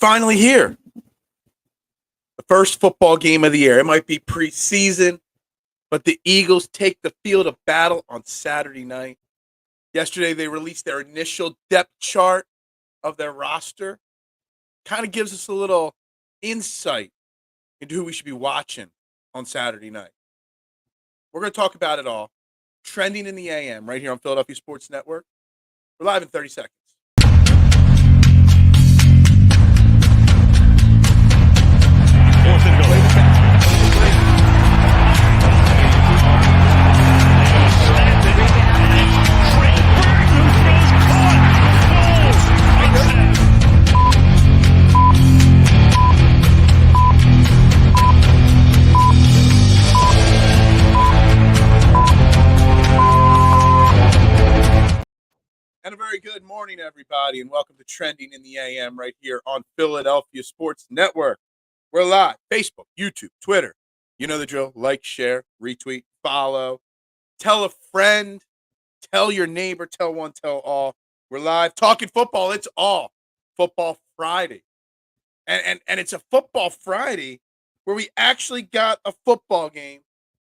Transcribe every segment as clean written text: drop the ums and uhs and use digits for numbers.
finally here. The first football game of the year. It might be preseason, but the Eagles take the field of battle on Saturday night. Yesterday, they released their initial depth chart of their roster. Kind of gives us a little insight into who we should be watching on Saturday night. We're going to talk about it all. Trending in the AM right here on Philadelphia Sports Network. We're live in 30 seconds. Fourth and goal. And a very good morning, everybody, and welcome to Trending in the AM right here on Philadelphia Sports Network. We're live, Facebook, YouTube, Twitter. You know the drill. Like, share, retweet, follow. Tell a friend. Tell your neighbor. Tell one, tell all. We're live talking football. It's all Football Friday. And it's a Football Friday where we actually got a football game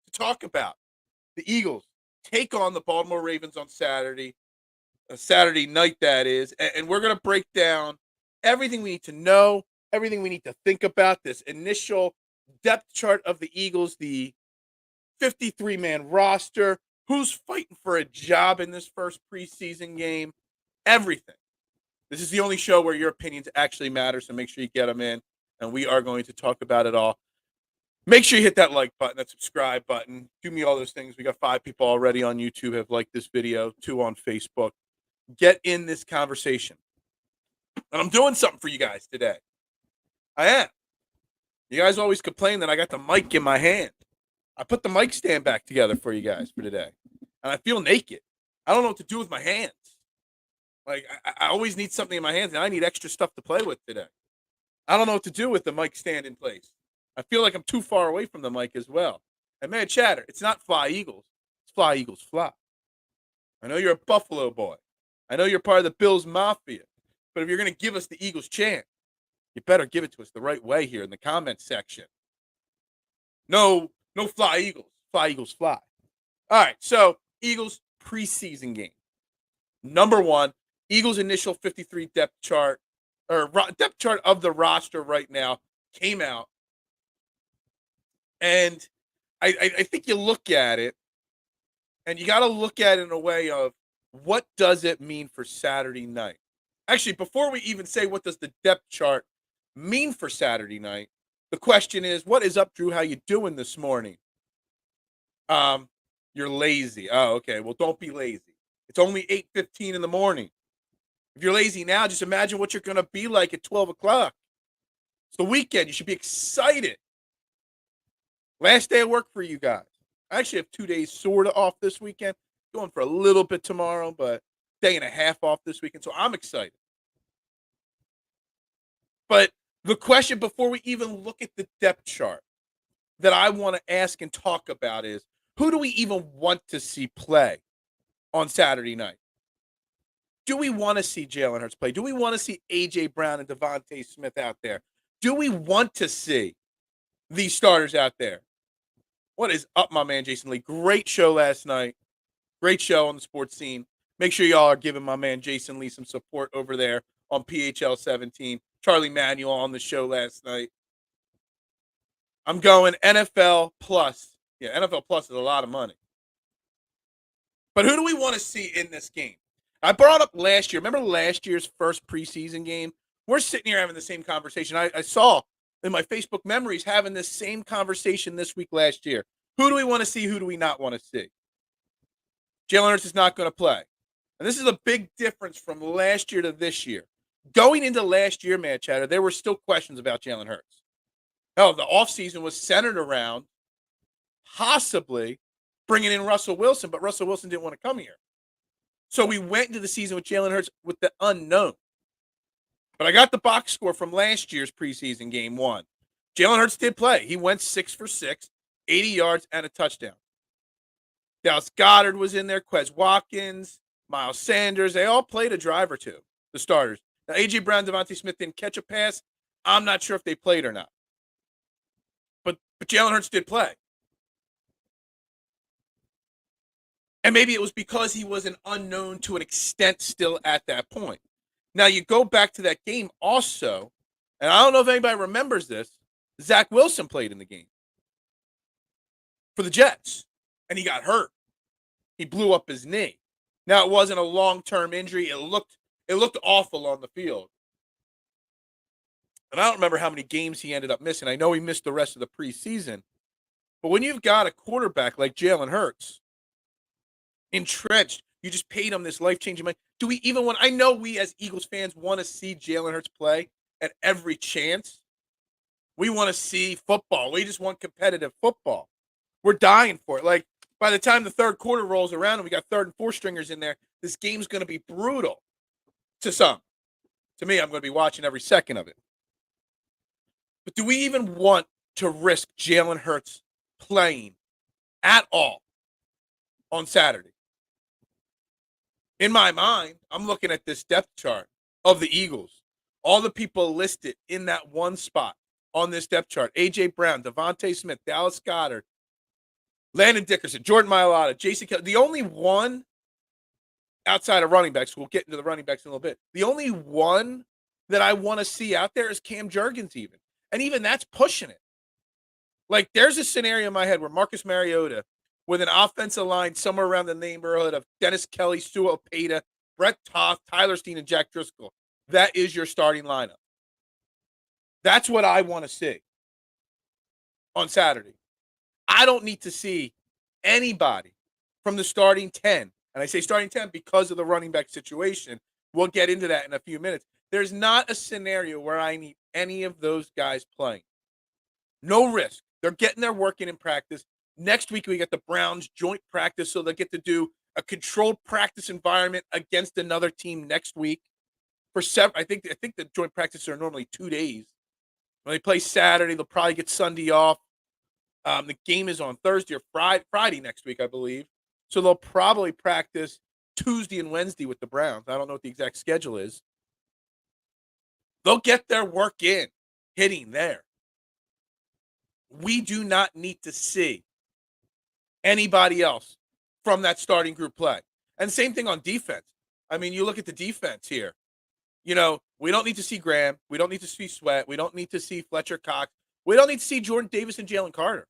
to talk about. The Eagles take on the Baltimore Ravens on Saturday. A Saturday night, that is. And we're going to break down everything we need to know, everything we need to think about, this initial depth chart of the Eagles, the 53-man roster, who's fighting for a job in this first preseason game, everything. This is the only show where your opinions actually matter, so make sure you get them in, and we are going to talk about it all. Make sure you hit that like button, that subscribe button. Do me all those things. We got 5 people already on YouTube have liked this video, 2 on Facebook. Get in this conversation. And I'm doing something for you guys today. I am. You guys always complain that I got the mic in my hand. I put the mic stand back together for you guys for today. And I feel naked. I don't know what to do with my hands. Like, I always need something in my hands, and I need extra stuff to play with today. I don't know what to do with the mic stand in place. I feel like I'm too far away from the mic as well. And man, chatter, it's not Fly Eagles. It's Fly Eagles Fly. I know you're a Buffalo boy. I know you're part of the Bills Mafia. But if you're going to give us the Eagles chant, you better give it to us the right way here in the comments section. No Fly Eagles. Fly Eagles Fly. All right, so Eagles preseason game. Number 1, Eagles initial 53 depth chart, or depth chart of the roster right now came out. And I think you look at it, and you got to look at it in a way of, what does it mean for Saturday night? Actually, before we even say what does the depth chart mean for Saturday night, the question is, what is up, Drew? How you doing this morning? You're lazy. Oh, okay. Well, don't be lazy. It's only 8:15 in the morning. If you're lazy now, just imagine what you're going to be like at 12 o'clock. It's the weekend. You should be excited. Last day of work for you guys. I actually have 2 days sort of off this weekend. Going for a little bit tomorrow, but day and a half off this weekend, so I'm excited. But the question before we even look at the depth chart that I want to ask and talk about is, who do we even want to see play on Saturday night? Do we want to see Jalen Hurts play? Do we want to see A.J. Brown and Devontae Smith out there? Do we want to see these starters out there? What is up, my man, Jason Lee? Great show last night. Great show on the sports scene. Make sure y'all are giving my man Jason Lee some support over there on PHL 17. Charlie Manuel on the show last night. I'm going NFL Plus. Yeah, NFL Plus is a lot of money. But who do we want to see in this game? I brought up last year. Remember last year's first preseason game? We're sitting here having the same conversation. I saw in my Facebook memories having this same conversation this week last year. Who do we want to see? Who do we not want to see? Jalen Hurts is not going to play. And this is a big difference from last year to this year. Going into last year, man, chatter, there were still questions about Jalen Hurts. Hell, the offseason was centered around possibly bringing in Russell Wilson, but Russell Wilson didn't want to come here. So we went into the season with Jalen Hurts with the unknown. But I got the box score from last year's preseason game 1. Jalen Hurts did play. He went 6 for 6, 80 yards, and a touchdown. Dallas Goedert was in there, Quez Watkins, Miles Sanders. They all played a drive or two, the starters. Now, A.J. Brown, Devontae Smith didn't catch a pass, I'm not sure if they played or not. But Jalen Hurts did play. And maybe it was because he was an unknown to an extent still at that point. Now, you go back to that game also, and I don't know if anybody remembers this, Zach Wilson played in the game for the Jets, and he got hurt. He blew up his knee. Now, it wasn't a long-term injury. It looked awful on the field. And I don't remember how many games he ended up missing. I know he missed the rest of the preseason. But when you've got a quarterback like Jalen Hurts, entrenched, you just paid him this life-changing money. Do we even want – I know we as Eagles fans want to see Jalen Hurts play at every chance. We want to see football. We just want competitive football. We're dying for it. Like, by the time the third quarter rolls around and we got third and fourth stringers in there, this game's going to be brutal to some. To me, I'm going to be watching every second of it. But do we even want to risk Jalen Hurts playing at all on Saturday? In my mind, I'm looking at this depth chart of the Eagles. All the people listed in that one spot on this depth chart: A.J. Brown, Devontae Smith, Dallas Goedert, Landon Dickerson, Jordan Mailata, Jason Kelly. The only one outside of running backs, we'll get into the running backs in a little bit, the only one that I want to see out there is Cam Jurgens even. And even that's pushing it. Like, there's a scenario in my head where Marcus Mariota, with an offensive line somewhere around the neighborhood of Dennis Kelly, Sua Opeta, Brett Toth, Tyler Steen, and Jack Driscoll, that is your starting lineup. That's what I want to see on Saturday. I don't need to see anybody from the starting 10. And I say starting 10 because of the running back situation. We'll get into that in a few minutes. There's not a scenario where I need any of those guys playing. No risk. They're getting their work in practice. Next week, we get the Browns joint practice, so they get to do a controlled practice environment against another team next week. For I think the joint practices are normally 2 days. When they play Saturday, they'll probably get Sunday off. The game is on Thursday or Friday next week, I believe. So they'll probably practice Tuesday and Wednesday with the Browns. I don't know what the exact schedule is. They'll get their work in, hitting there. We do not need to see anybody else from that starting group play. And same thing on defense. I mean, you look at the defense here. You know, we don't need to see Graham. We don't need to see Sweat. We don't need to see Fletcher Cox. We don't need to see Jordan Davis and Jalen Carter.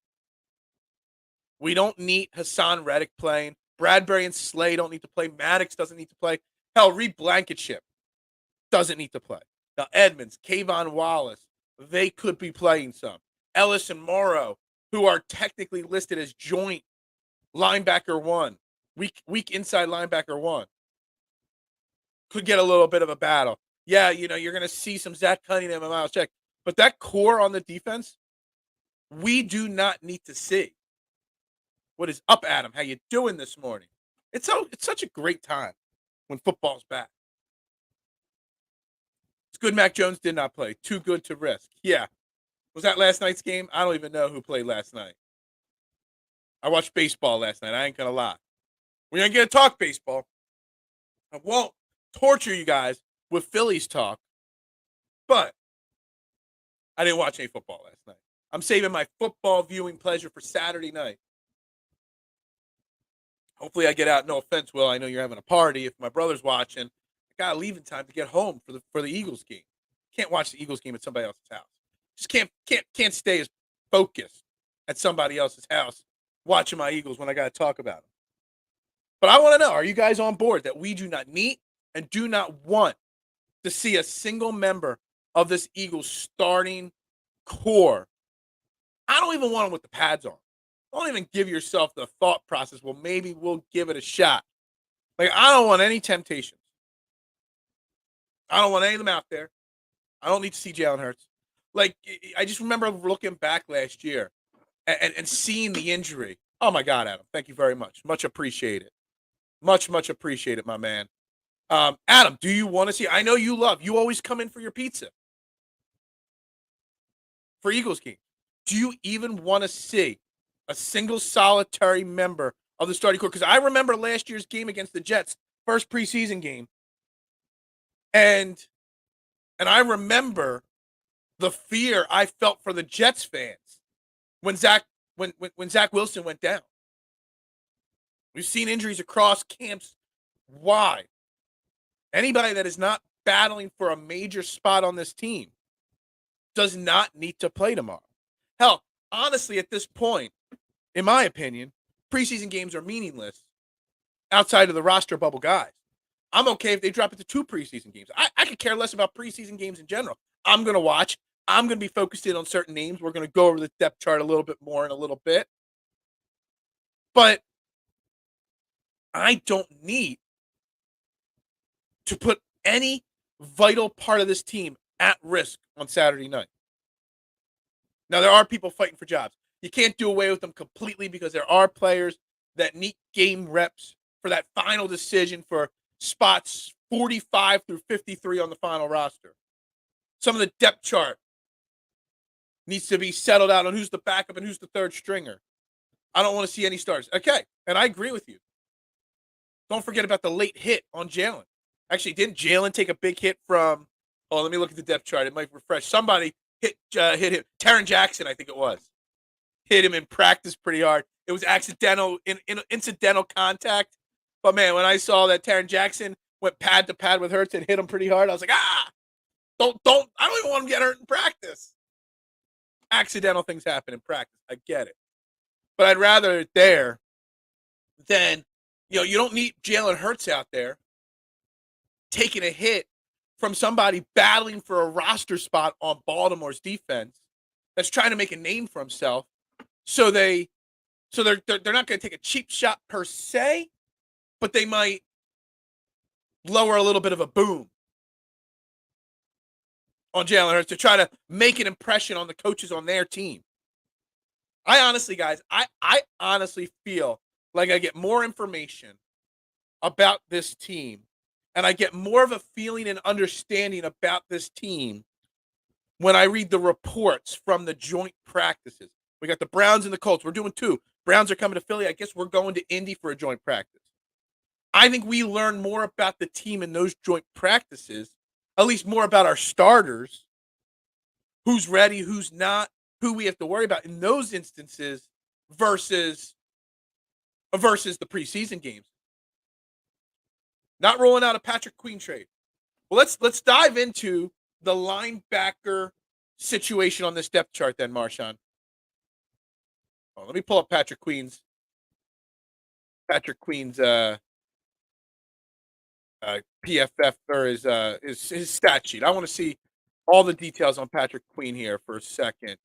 We don't need Hassan Reddick playing. Bradbury and Slay don't need to play. Maddox doesn't need to play. Hell, Reed Blankenship doesn't need to play. Now, Edmonds, Kayvon Wallace, they could be playing some. Ellis and Morrow, who are technically listed as joint linebacker one, weak inside linebacker one, could get a little bit of a battle. Yeah, you know, you're going to see some Zach Cunningham and Miles Jack. But that core on the defense, we do not need to see. What is up, Adam? How you doing this morning? It's such a great time when football's back. It's good Mac Jones did not play. Too good to risk. Yeah. Was that last night's game? I don't even know who played last night. I watched baseball last night. I ain't going to lie. We're going to get to talk baseball. I won't torture you guys with Phillies talk, but I didn't watch any football last night. I'm saving my football viewing pleasure for Saturday night. Hopefully I get out. No offense, Will. I know you're having a party. If my brother's watching, I got to leave in time to get home for the Eagles game. Can't watch the Eagles game at somebody else's house. Just can't stay as focused at somebody else's house watching my Eagles when I got to talk about them. But I want to know, are you guys on board that we do not need and do not want to see a single member of this Eagles starting core? I don't even want them with the pads on. Don't even give yourself the thought process, well, maybe we'll give it a shot. Like, I don't want any temptations. I don't want any of them out there. I don't need to see Jalen Hurts. Like, I just remember looking back last year and seeing the injury. Oh, my God, Adam. Thank you very much. Much appreciated. Much appreciated, my man. Adam, do you want to see? I know you always come in for your pizza. For Eagles game. Do you even want to see a single solitary member of the starting core? Because I remember last year's game against the Jets, first preseason game. And I remember the fear I felt for the Jets fans when Zach Wilson went down. We've seen injuries across camps. Why? Anybody that is not battling for a major spot on this team does not need to play tomorrow. Hell, honestly, at this point, in my opinion, preseason games are meaningless outside of the roster bubble guys. I'm okay if they drop it to 2 preseason games. I could care less about preseason games in general. I'm going to watch. I'm going to be focused in on certain names. We're going to go over the depth chart a little bit more in a little bit. But I don't need to put any vital part of this team at risk on Saturday night. Now, there are people fighting for jobs. You can't do away with them completely because there are players that need game reps for that final decision for spots 45 through 53 on the final roster. Some of the depth chart needs to be settled out on who's the backup and who's the third stringer. I don't want to see any stars. Okay, and I agree with you. Don't forget about the late hit on Jalen. Actually, didn't Jalen take a big hit from – let me look at the depth chart. It might refresh. Somebody hit him. Taron Jackson, I think it was. Hit him in practice pretty hard. It was accidental, incidental contact. But, man, when I saw that Taron Jackson went pad to pad with Hurts and hit him pretty hard, I was like, I don't even want him to get hurt in practice. Accidental things happen in practice. I get it. But I'd rather it there than, you don't need Jalen Hurts out there taking a hit from somebody battling for a roster spot on Baltimore's defense that's trying to make a name for himself. So they're not going to take a cheap shot per se, but they might lower a little bit of a boom on Jalen Hurts to try to make an impression on the coaches on their team. I honestly, guys, I honestly feel like I get more information about this team and I get more of a feeling and understanding about this team when I read the reports from the joint practices. We got the Browns and the Colts. We're doing 2. Browns are coming to Philly. I guess we're going to Indy for a joint practice. I think we learn more about the team in those joint practices, at least more about our starters, who's ready, who's not, who we have to worry about in those instances versus the preseason games. Not rolling out a Patrick Queen trade. Well, let's dive into the linebacker situation on this depth chart then, Marshawn. Let me pull up Patrick Queen's PFF or his stat sheet. I want to see all the details on Patrick Queen here for a second.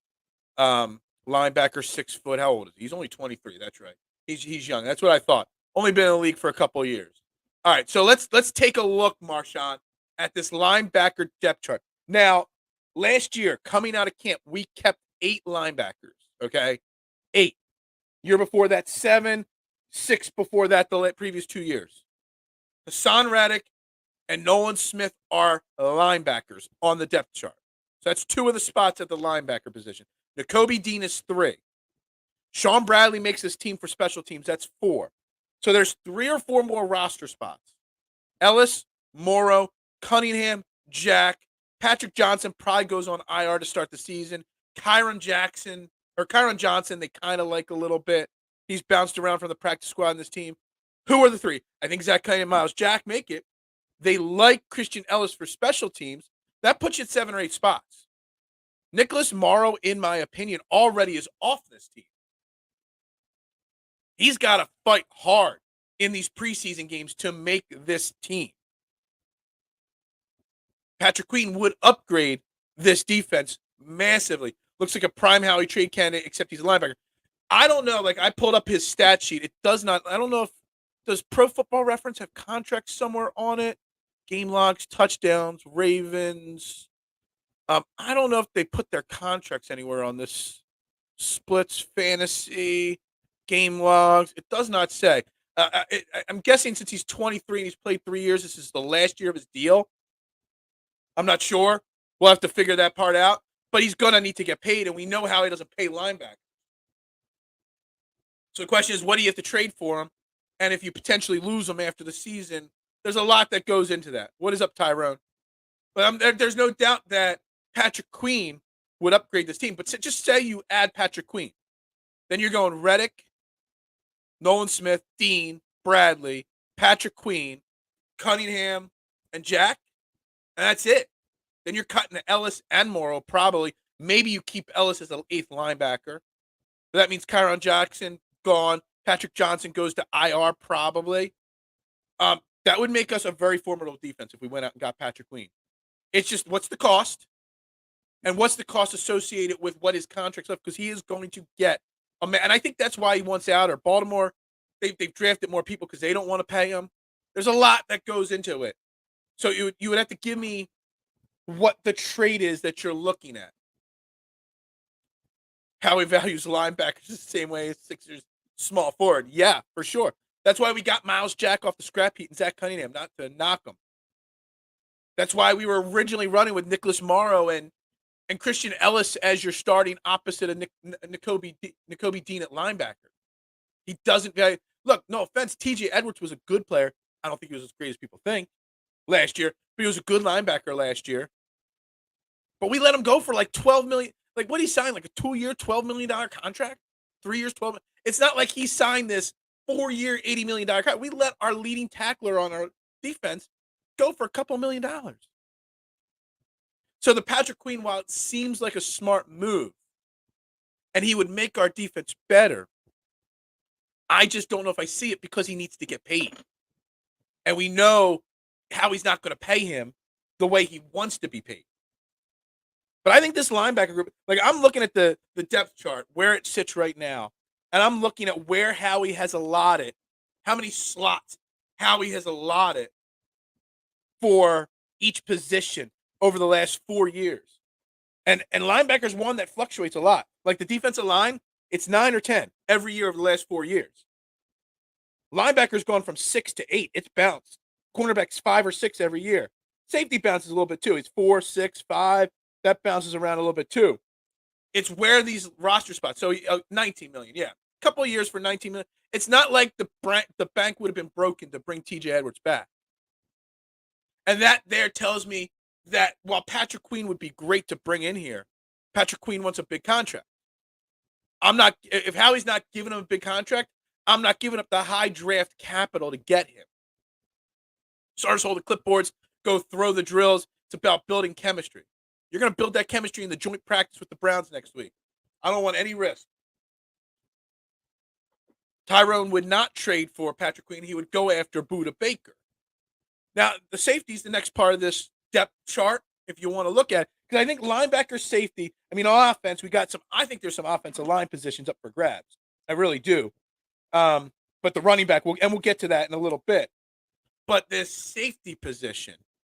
Linebacker, 6 foot. How old is he? He's only 23. That's right. He's young. That's what I thought. Only been in the league for a couple of years. All right, so let's take a look, Marshawn, at this linebacker depth chart. Now, last year, coming out of camp, we kept 8 linebackers, okay? 8. Year before that, 7. 6 before that, the previous 2 years. Hassan Reddick and Nolan Smith are linebackers on the depth chart. So that's 2 of the spots at the linebacker position. Nakobe Dean is 3. Sean Bradley makes this team for special teams. That's 4. So there's 3 or 4 more roster spots. Ellis, Morrow, Cunningham, Jack, Patrick Johnson probably goes on IR to start the season. Kyron Johnson, they kind of like a little bit. He's bounced around from the practice squad on this team. Who are the 3? I think Zach Cunningham and Miles Jack make it. They like Christian Ellis for special teams. That puts you at 7 or 8 spots. Nicholas Morrow, in my opinion, already is off this team. He's got to fight hard in these preseason games to make this team. Patrick Queen would upgrade this defense massively. Looks like a prime Howie trade candidate, except he's a linebacker. I don't know. I pulled up his stat sheet. It does not. I don't know if does Pro Football Reference have contracts somewhere on it? Game logs, touchdowns, Ravens. I don't know if they put their contracts anywhere on this. Splits, fantasy, game logs. It does not say. I'm guessing since he's 23 and he's played 3 years, this is the last year of his deal. I'm not sure. We'll have to figure that part out. But he's going to need to get paid, and we know how he doesn't pay linebackers. So the question is, what do you have to trade for him? And if you potentially lose him after the season, there's a lot that goes into that. What is up, Tyrone? But there's no doubt that Patrick Queen would upgrade this team. But just say you add Patrick Queen. Then you're going Reddick, Nolan Smith, Dean, Bradley, Patrick Queen, Cunningham, and Jack. And that's it. Then you're cutting Ellis and Morrow, probably. Maybe you keep Ellis as an 8th linebacker. But that means Kyron Jackson gone. Patrick Johnson goes to IR, probably. That would make us a very formidable defense if we went out and got Patrick Queen. It's just, what's the cost? And what's the cost associated with what his contract's left? Because he is going to get a man. And I think that's why he wants out. Or Baltimore, they've drafted more people because they don't want to pay him. There's a lot that goes into it. So you would have to give me what the trade is that you're looking at. How he values linebackers the same way as Sixers small forward. Yeah, for sure. That's why we got Miles Jack off the scrap heap and Zach Cunningham, not to knock him. That's why we were originally running with Nicholas Morrow and Christian Ellis as your starting opposite of N'Kobe Dean at linebacker. He doesn't value. Look, no offense, TJ Edwards was a good player. I don't think he was as great as people think last year, but he was a good linebacker last year. But we let him go for like $12 million. Like, what did he sign? Like a 2-year, $12 million contract? 3 years, $12 million? It's not like he signed this 4-year, $80 million contract. We let our leading tackler on our defense go for a couple $1 million. So the Patrick Queen, while it seems like a smart move, and he would make our defense better, I just don't know if I see it because he needs to get paid. And we know how he's not going to pay him the way he wants to be paid. But I think this linebacker group, like, I'm looking at the depth chart, where it sits right now, and I'm looking at where Howie has allotted, how many slots Howie has allotted for each position over the last 4 years. And linebacker's one that fluctuates a lot. Like the defensive line, it's 9 or 10 every year over the last 4 years. Linebacker's gone from 6 to 8. It's bounced. Cornerback's 5 or 6 every year. Safety bounces a little bit too. It's 4, 6, 5. That bounces around a little bit too. It's where these roster spots. So $19 million, yeah. A couple of years for $19 million. It's not like the bank would have been broken to bring TJ Edwards back. And that there tells me that while Patrick Queen would be great to bring in here, Patrick Queen wants a big contract. If Howie's not giving him a big contract, I'm not giving up the high draft capital to get him. Starters hold the clipboards, go throw the drills. It's about building chemistry. You're going to build that chemistry in the joint practice with the Browns next week. I don't want any risk. Tyrone would not trade for Patrick Queen. He would go after Budda Baker. Now, the safety is the next part of this depth chart, if you want to look at it. Because I think linebacker, safety, on offense, I think there's some offensive line positions up for grabs. I really do. But the running back, we'll get to that in a little bit. But this safety position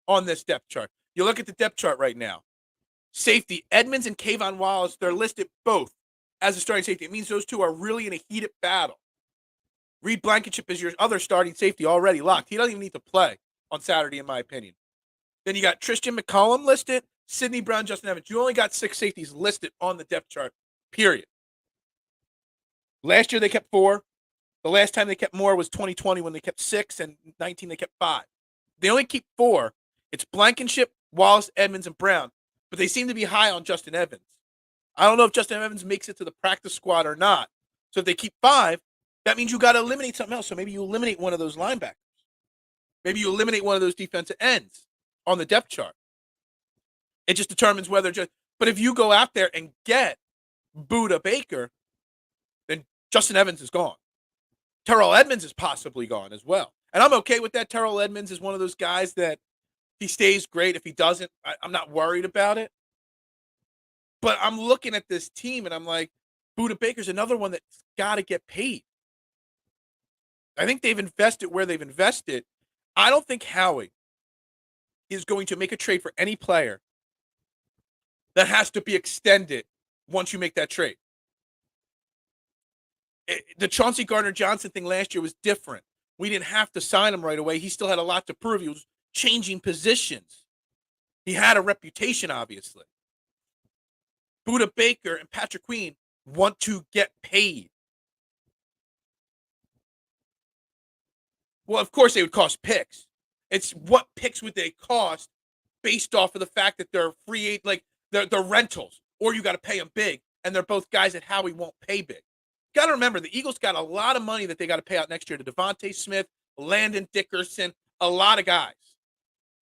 on this depth chart, you look at the depth chart right now. Safety, Edmonds and Kayvon Wallace, they're listed both as a starting safety. It means those two are really in a heated battle. Reed Blankenship is your other starting safety already locked. He doesn't even need to play on Saturday, in my opinion. Then you got Tristan McCollum listed, Sidney Brown, Justin Evans. You only got 6 safeties listed on the depth chart, period. Last year they kept 4. The last time they kept more was 2020 when they kept 6, and 19 they kept 5. They only keep 4. It's Blankenship, Wallace, Edmonds, and Brown. But they seem to be high on Justin Evans. I don't know if Justin Evans makes it to the practice squad or not. So if they keep 5, that means you got to eliminate something else. So maybe you eliminate one of those linebackers. Maybe you eliminate one of those defensive ends on the depth chart. It just determines whether but if you go out there and get Budda Baker, then Justin Evans is gone. Terrell Edmonds is possibly gone as well. And I'm okay with that. Terrell Edmonds is one of those guys that he stays great. If he doesn't, I'm not worried about it. But I'm looking at this team and I'm like, Budda Baker's another one that's got to get paid. I think they've invested where they've invested. I don't think Howie is going to make a trade for any player that has to be extended once you make that trade. The Chauncey Gardner-Johnson thing last year was different. We didn't have to sign him right away. He still had a lot to prove. He was changing positions. He had a reputation, obviously. Budda Baker and Patrick Queen want to get paid. Well, of course they would cost picks. It's what picks would they cost based off of the fact that they're free agent. Like, They're rentals, or you got to pay them big, and they're both guys that Howie won't pay big. Got to remember, the Eagles got a lot of money that they got to pay out next year to Devontae Smith, Landon Dickerson, a lot of guys.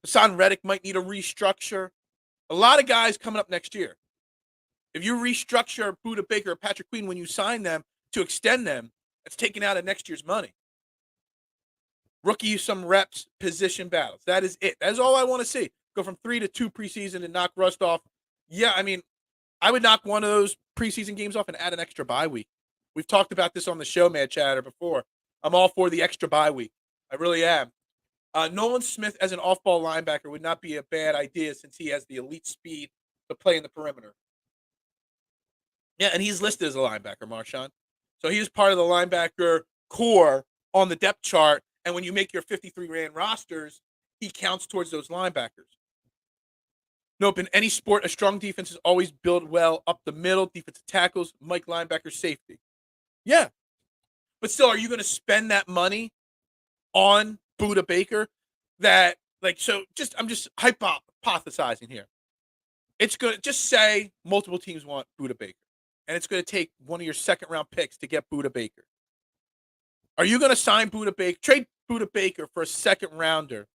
Hassan Reddick might need a restructure. A lot of guys coming up next year. If you restructure Budda Baker or Patrick Queen when you sign them to extend them, that's taken out of next year's money. Rookie, some reps, position battles. That is it. That's all I want to see. Go from 3 to 2 preseason and knock rust off. Yeah, I mean, I would knock one of those preseason games off and add an extra bye week. We've talked about this on the show, Mad Chatter, before. I'm all for the extra bye week. I really am. Nolan Smith as an off-ball linebacker would not be a bad idea since he has the elite speed to play in the perimeter. Yeah, and he's listed as a linebacker, Marshawn. So he was part of the linebacker core on the depth chart. And when you make your 53-man rosters, he counts towards those linebackers. Nope, in any sport, a strong defense is always built well up the middle, defensive tackles, Mike linebacker, safety. Yeah. But still, are you going to spend that money on Budda Baker? I'm just hypothesizing here. It's going to just say multiple teams want Budda Baker. And it's going to take one of your second-round picks to get Budda Baker. Are you going to sign Budda Baker, trade Budda Baker for a second-rounder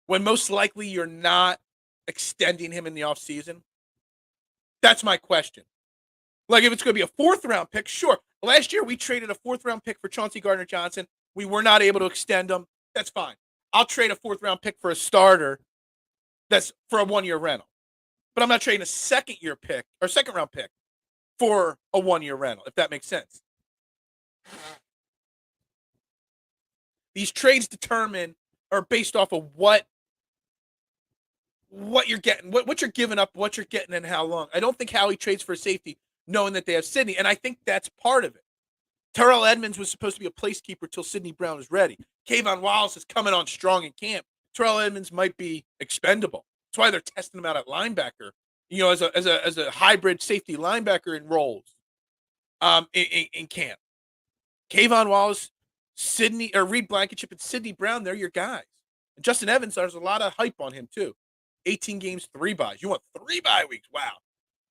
when most likely you're not extending him in the offseason? That's my question. Like, if it's going to be a fourth-round pick, sure. Last year, we traded a fourth-round pick for Chauncey Gardner-Johnson. We were not able to extend him. That's fine. I'll trade a fourth-round pick for a starter that's for a one-year rental. But I'm not trading a second-round pick for a one-year rental, if that makes sense. These trades are based off of what you're getting, what you're giving up, what you're getting, and how long. I don't think Howie trades for a safety knowing that they have Sidney, and I think that's part of it. Terrell Edmonds was supposed to be a placekeeper till Sidney Brown is ready. Kayvon Wallace is coming on strong in camp. Terrell Edmonds might be expendable. That's why they're testing him out at linebacker, as a hybrid safety linebacker in roles in camp. Kayvon Wallace, Reed Blankenship, and Sidney Brown, they're your guys. And Justin Evans, there's a lot of hype on him too. 18 games, 3 byes. You want 3 bye weeks? Wow.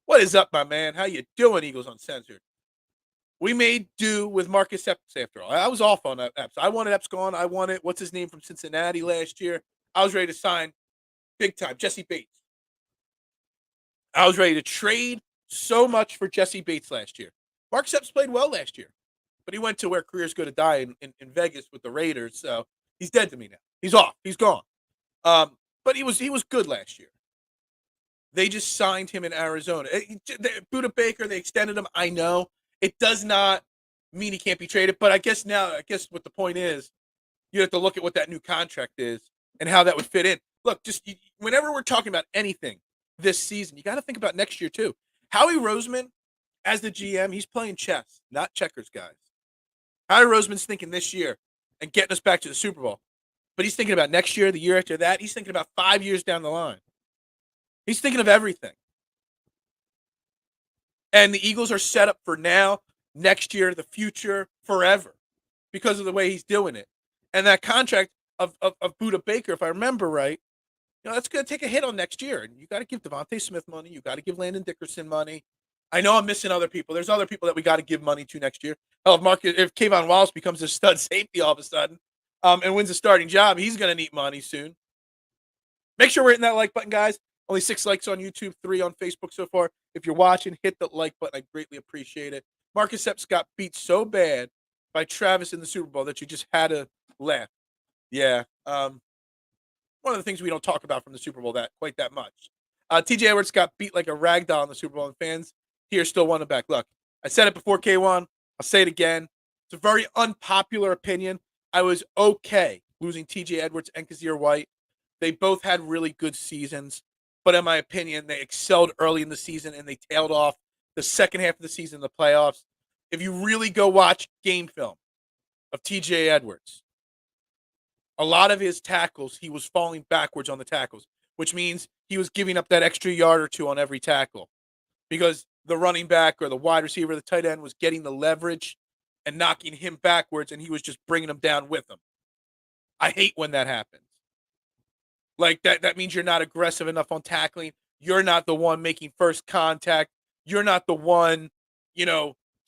What is up, my man? How you doing, Eagles Uncensored? We made do with Marcus Epps after all. I was off on Epps. I wanted Epps gone. I wanted, what's his name from Cincinnati last year? I was ready to sign big time, Jesse Bates. I was ready to trade so much for Jesse Bates last year. Marcus Epps played well last year, but he went to where careers go to die in Vegas with the Raiders, so he's dead to me now. He's off. He's gone. But he was good last year. They just signed him in Arizona. Budda Baker, they extended him. I know. It does not mean he can't be traded, but I guess what the point is, you have to look at what that new contract is and how that would fit in. Look, whenever we're talking about anything this season, you got to think about next year too. Howie Roseman, as the GM, he's playing chess, not checkers, guys. Howie Roseman's thinking this year and getting us back to the Super Bowl. But he's thinking about next year, the year after that. He's thinking about 5 years down the line. He's thinking of everything. And the Eagles are set up for now, next year, the future, forever, because of the way he's doing it. And that contract of Budda Baker, if I remember right, that's going to take a hit on next year. And you got to give Devontae Smith money. You got to give Landon Dickerson money. I know I'm missing other people. There's other people that we got to give money to next year. Hell, if Kayvon Wallace becomes a stud safety all of a sudden and wins a starting job, he's going to need money soon. Make sure we're hitting that like button, guys. Only 6 likes on YouTube, 3 on Facebook so far. If you're watching, hit the like button. I greatly appreciate it. Marcus Epps got beat so bad by Travis in the Super Bowl that you just had to laugh. Yeah. One of the things we don't talk about from the Super Bowl quite that much. TJ Edwards got beat like a rag doll in the Super Bowl, and fans here still want him back. Look, I said it before, K1. I'll say it again. It's a very unpopular opinion. I was okay losing TJ Edwards and Kazir White. They both had really good seasons. But in my opinion, they excelled early in the season and they tailed off the second half of the season in the playoffs. If you really go watch game film of TJ Edwards, a lot of his tackles, he was falling backwards on the tackles, which means he was giving up that extra yard or two on every tackle because the running back or the wide receiver, the tight end was getting the leverage and knocking him backwards, and he was just bringing him down with him. I hate when that happens. Like, that means you're not aggressive enough on tackling, You're not the one making first contact. You're not the one,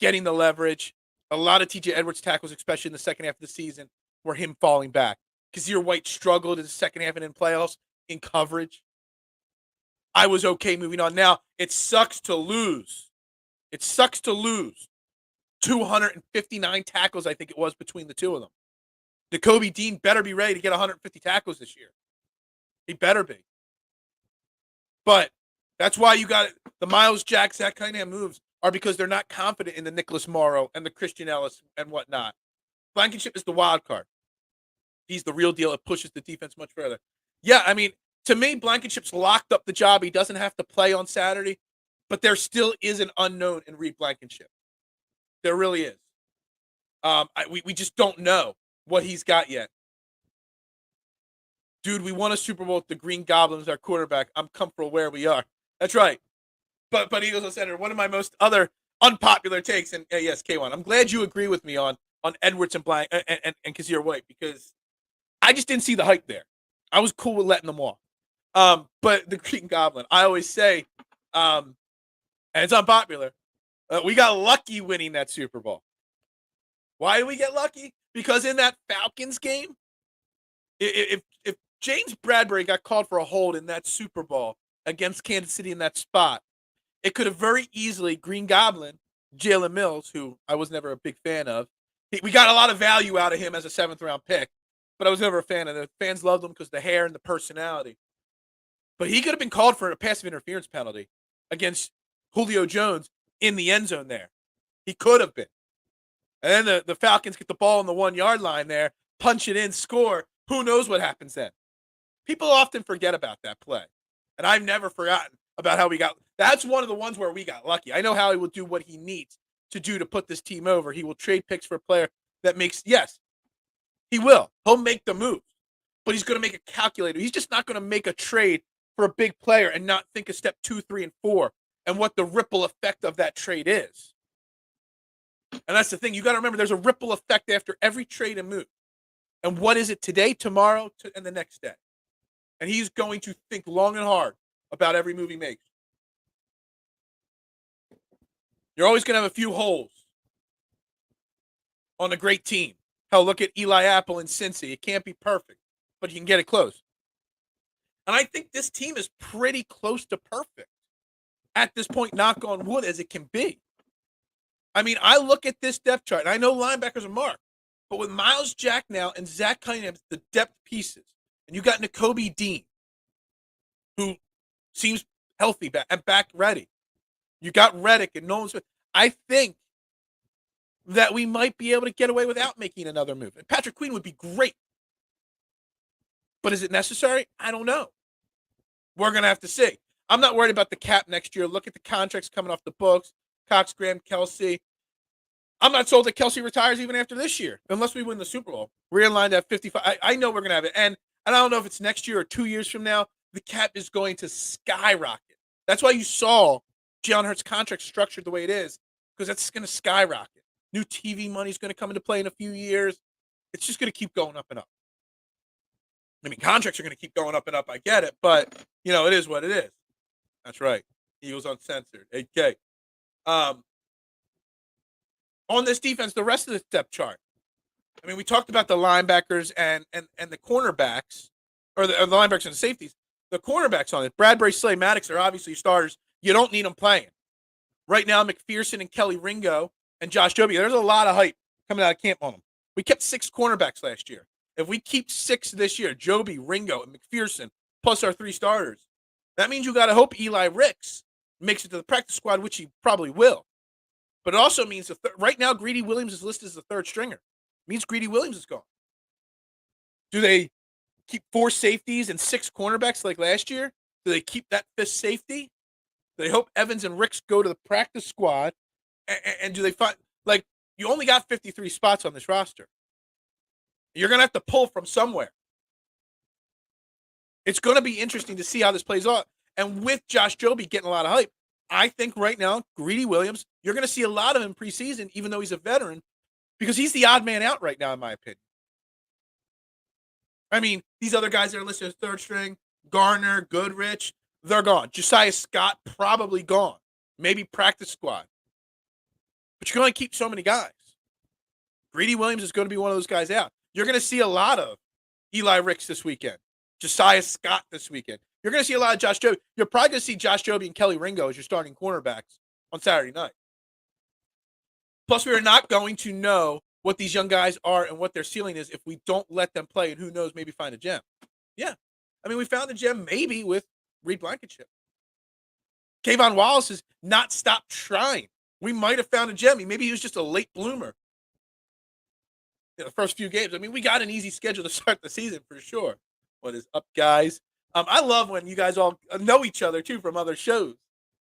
getting the leverage. A lot of TJ Edwards tackles, especially in the second half of the season, were him falling back. Kazir White struggled in the second half and in playoffs in coverage. I was okay moving on. Now, it sucks to lose. It sucks to lose 259 tackles, I think it was, between the two of them. Nakobe Dean better be ready to get 150 tackles this year. He better be. But that's why you got the Miles Jack, Zach Cunningham moves are because they're not confident in the Nicholas Morrow and the Christian Ellis and whatnot. Blankenship is the wild card. He's the real deal. It pushes the defense much further. Yeah, I mean, to me, Blankenship's locked up the job. He doesn't have to play on Saturday, but there still is an unknown in Reed Blankenship. There really is. We just don't know what he's got yet. Dude, we won a Super Bowl with the Green Goblins, our quarterback. I'm comfortable where we are. That's right. But Eagles on Senator, one of my most other unpopular takes, and yes, K1, I'm glad you agree with me on Edwards and Kazir White, because I just didn't see the hype there. I was cool with letting them walk. But the Green Goblin, I always say, and it's unpopular, we got lucky winning that Super Bowl. Why did we get lucky? Because in that Falcons game, if James Bradbury got called for a hold in that Super Bowl against Kansas City in that spot, it could have very easily, Green Goblin, Jalen Mills, who I was never a big fan of, we got a lot of value out of him as a 7th-round pick, but I was never a fan of him. The fans loved him because of the hair and the personality. But he could have been called for a passive interference penalty against Julio Jones in the end zone there. He could have been. And then the Falcons get the ball on the 1-yard line there, punch it in, score. Who knows what happens then? People often forget about that play. And I've never forgotten about how we got. That's one of the ones where we got lucky. I know Howie will do what he needs to do to put this team over. He will trade picks for a player that makes, yes, he will. He'll make the move. But he's going to make a calculator. He's just not going to make a trade for a big player and not think of step 2, 3, and 4 and what the ripple effect of that trade is. And that's the thing. You got to remember there's a ripple effect after every trade and move. And what is it today, tomorrow, and the next day? And he's going to think long and hard about every move he makes. You're always going to have a few holes on a great team. Hell, look at Eli Apple and Cincy. It can't be perfect, but you can get it close. And I think this team is pretty close to perfect at this point, knock on wood, as it can be. I mean, I look at this depth chart, and I know linebackers are marked, but with Miles Jack now and Zach Cunningham, the depth pieces, and you got Nakobe Dean, who seems healthy and back ready. You got Reddick and Nolan Smith. I think that we might be able to get away without making another move. And Patrick Queen would be great. But is it necessary? I don't know. We're going to have to see. I'm not worried about the cap next year. Look at the contracts coming off the books. Cox, Graham, Kelsey. I'm not sold that Kelsey retires even after this year, unless we win the Super Bowl. We're in line at 55. I know we're going to have it. And I don't know if it's next year or 2 years from now. The cap is going to skyrocket. That's why you saw Jalen Hurts' contract structured the way it is, because that's going to skyrocket. New TV money is going to come into play in a few years. It's just going to keep going up and up. I mean, contracts are going to keep going up and up. I get it, but, it is what it is. That's right. Eagles Uncensored. 8K. On this defense, the rest of the depth chart. I mean, we talked about the linebackers and the cornerbacks, or the linebackers and the safeties. The cornerbacks on it, Bradbury, Slay, Maddox are obviously starters. You don't need them playing. Right now, McPherson and Kelly Ringo and Josh Joby, there's a lot of hype coming out of camp on them. We kept 6 cornerbacks last year. If we keep 6 this year, Joby, Ringo, and McPherson, plus our 3 starters, that means you got to hope Eli Ricks makes it to the practice squad, which he probably will. But it also means right now, Greedy Williams is listed as the 3rd stringer. It means Greedy Williams is gone. Do they keep 4 safeties and 6 cornerbacks like last year? Do they keep that 5th safety? Do they hope Evans and Ricks go to the practice squad? And do they find, you only got 53 spots on this roster. You're going to have to pull from somewhere. It's going to be interesting to see how this plays out. And with Josh Joby getting a lot of hype, I think right now, Greedy Williams, you're going to see a lot of him preseason, even though he's a veteran, because he's the odd man out right now, in my opinion. I mean, these other guys that are listed as 3rd string, Garner, Goodrich, they're gone. Josiah Scott probably gone. Maybe practice squad. But you're going to keep so many guys. Greedy Williams is going to be one of those guys out. You're going to see a lot of Eli Ricks this weekend. Josiah Scott this weekend. You're going to see a lot of Josh Joby. You're probably going to see Josh Joby and Kelly Ringo as your starting cornerbacks on Saturday night. Plus, we are not going to know what these young guys are and what their ceiling is if we don't let them play and who knows, maybe find a gem. Yeah. I mean, we found a gem maybe with Reed Blankenship. Kayvon Wallace has not stopped trying. We might have found a gem. Maybe he was just a late bloomer in the first few games. I mean, we got an easy schedule to start the season for sure. What is up, guys? I love when you guys all know each other, too, from other shows.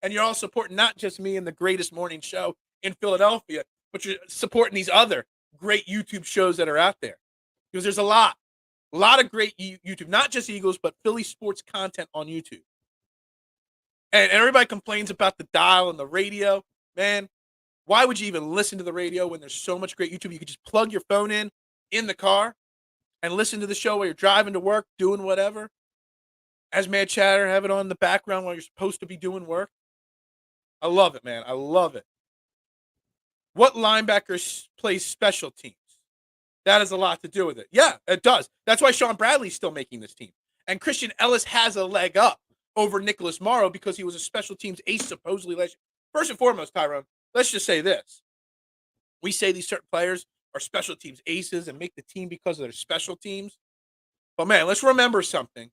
And you're all supporting not just me in the greatest morning show in Philadelphia, but you're supporting these other great YouTube shows that are out there. Because there's a lot of great YouTube, not just Eagles, but Philly sports content on YouTube. And everybody complains about the dial and the radio. Man, why would you even listen to the radio when there's so much great YouTube? You could just plug your phone in the car and listen to the show while you're driving to work, doing whatever. As Mad Chatter, have it on in the background while you're supposed to be doing work. I love it, man. I love it. What linebacker plays special teams? That has a lot to do with it. Yeah, it does. That's why Sean Bradley's still making this team. And Christian Ellis has a leg up over Nicholas Morrow because he was a special teams ace supposedly last year. First and foremost, Tyrone, let's just say this. We say these certain players are special teams aces and make the team because of their special teams. But, man, let's remember something.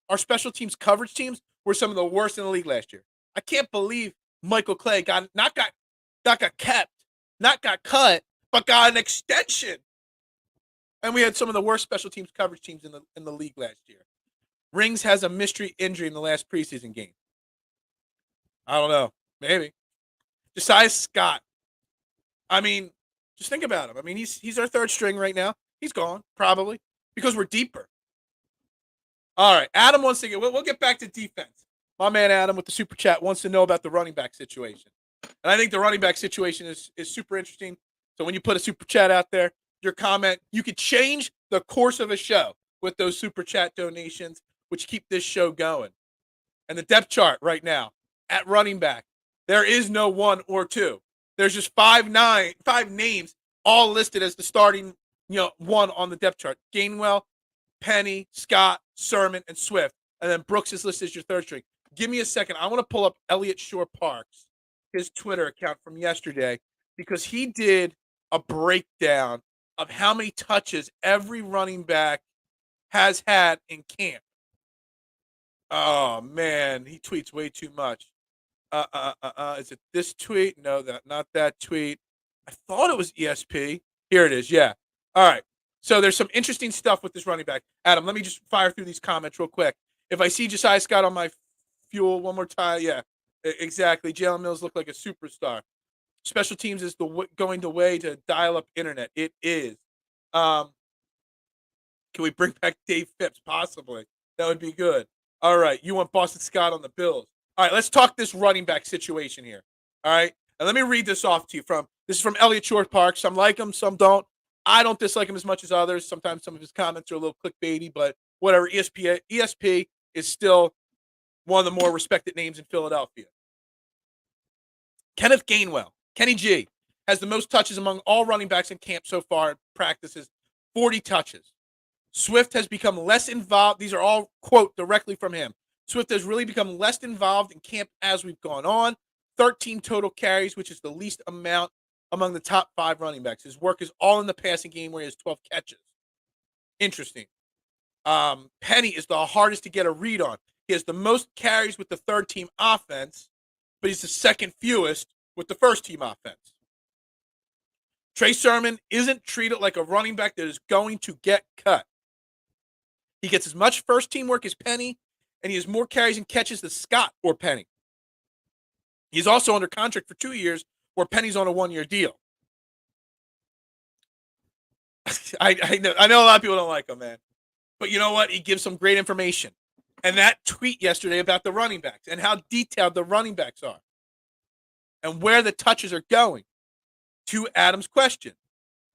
Our special teams coverage teams were some of the worst in the league last year. I can't believe Michael Clay got kept, not got cut, but got an extension. And we had some of the worst special teams coverage teams in the league last year. Rings has a mystery injury in the last preseason game. I don't know. Maybe. Josiah Scott. I mean, just think about him. I mean, he's our third string right now. He's gone, probably, because we're deeper. All right. Adam wants to we'll get back to defense. My man Adam with the super chat wants to know about the running back situation. And I think the running back situation is super interesting. So when you put a super chat out there, your comment, you could change the course of a show with those super chat donations, which keep this show going. And the depth chart right now at running back, there is no one or two. There's just five names all listed as the starting, one on the depth chart. Gainwell, Penny, Scott, Sermon, and Swift. And then Brooks is listed as your third string. Give me a second. I want to pull up Elliott Shore Parks, his Twitter account from yesterday, because he did a breakdown of how many touches every running back has had in camp. Oh, man. He tweets way too much. Is it this tweet? No, not that tweet. I thought it was ESP. Here it is. Yeah. All right. So there's some interesting stuff with this running back. Adam, let me just fire through these comments real quick. If I see Josiah Scott on my fuel one more time, yeah, exactly. Jalen Mills looked like a superstar. Special teams is going the way to dial up internet. It is. Can we bring back Dave Phipps? Possibly. That would be good. All right. You want Boston Scott on the Bills. All right. Let's talk this running back situation here. All right. And let me read this off to you this is from Elliott Shore Park. Some like him, some don't. I don't dislike him as much as others. Sometimes some of his comments are a little clickbaity, but whatever. ESP is still one of the more respected names in Philadelphia. Kenneth Gainwell, Kenny G, has the most touches among all running backs in camp so far in practices, 40 touches. Swift has become less involved. These are all, quote, directly from him. Swift has really become less involved in camp as we've gone on. 13 total carries, which is the least amount among the top 5 running backs. His work is all in the passing game where he has 12 catches. Interesting. Penny is the hardest to get a read on. He has the most carries with the third-team offense, but he's the second fewest with the first-team offense. Trey Sermon isn't treated like a running back that is going to get cut. He gets as much first-team work as Penny, and he has more carries and catches than Scott or Penny. He's also under contract for 2 years, where Penny's on a 1-year deal. I know a lot of people don't like him, man. But you know what? He gives some great information. And that tweet yesterday about the running backs and how detailed the running backs are and where the touches are going. To Adam's question,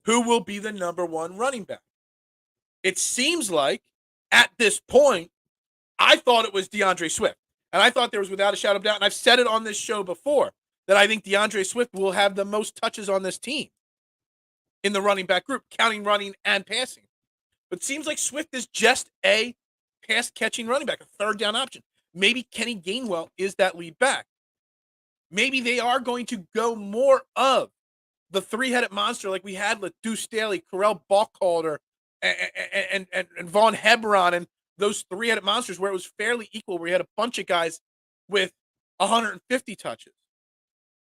who will be the number 1 running back? It seems like, at this point, I thought it was DeAndre Swift. And I thought there was without a shadow of doubt, and I've said it on this show before, that I think DeAndre Swift will have the most touches on this team in the running back group, counting running and passing. But it seems like Swift is just a pass-catching running back, a third down option. Maybe Kenny Gainwell is that lead back. Maybe they are going to go more of the three-headed monster like we had with Deuce Staley, Correll Buckhalter, and Vaughn Hebron, and those three-headed monsters where it was fairly equal, where you had a bunch of guys with 150 touches.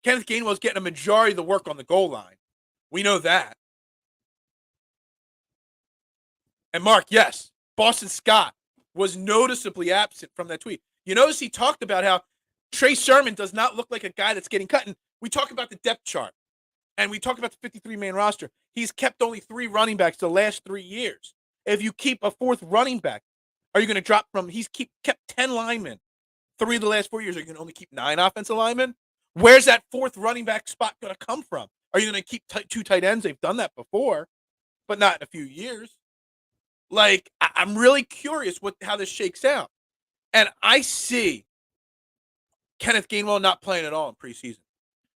Kenneth Gainwell's getting a majority of the work on the goal line. We know that. And Mark, yes, Boston Scott was noticeably absent from that tweet. You notice he talked about how Trey Sermon does not look like a guy that's getting cut. And we talk about the depth chart, and we talk about the 53-man roster. He's kept only 3 running backs the last 3 years. If you keep a 4th running back, are you going to drop from – he's kept 10 linemen 3 of the last 4 years. Are you going to only keep 9 offensive linemen? Where's that 4th running back spot going to come from? Are you going to keep 2 tight ends? They've done that before, but not in a few years. Like, I'm really curious how this shakes out. And I see Kenneth Gainwell not playing at all in preseason.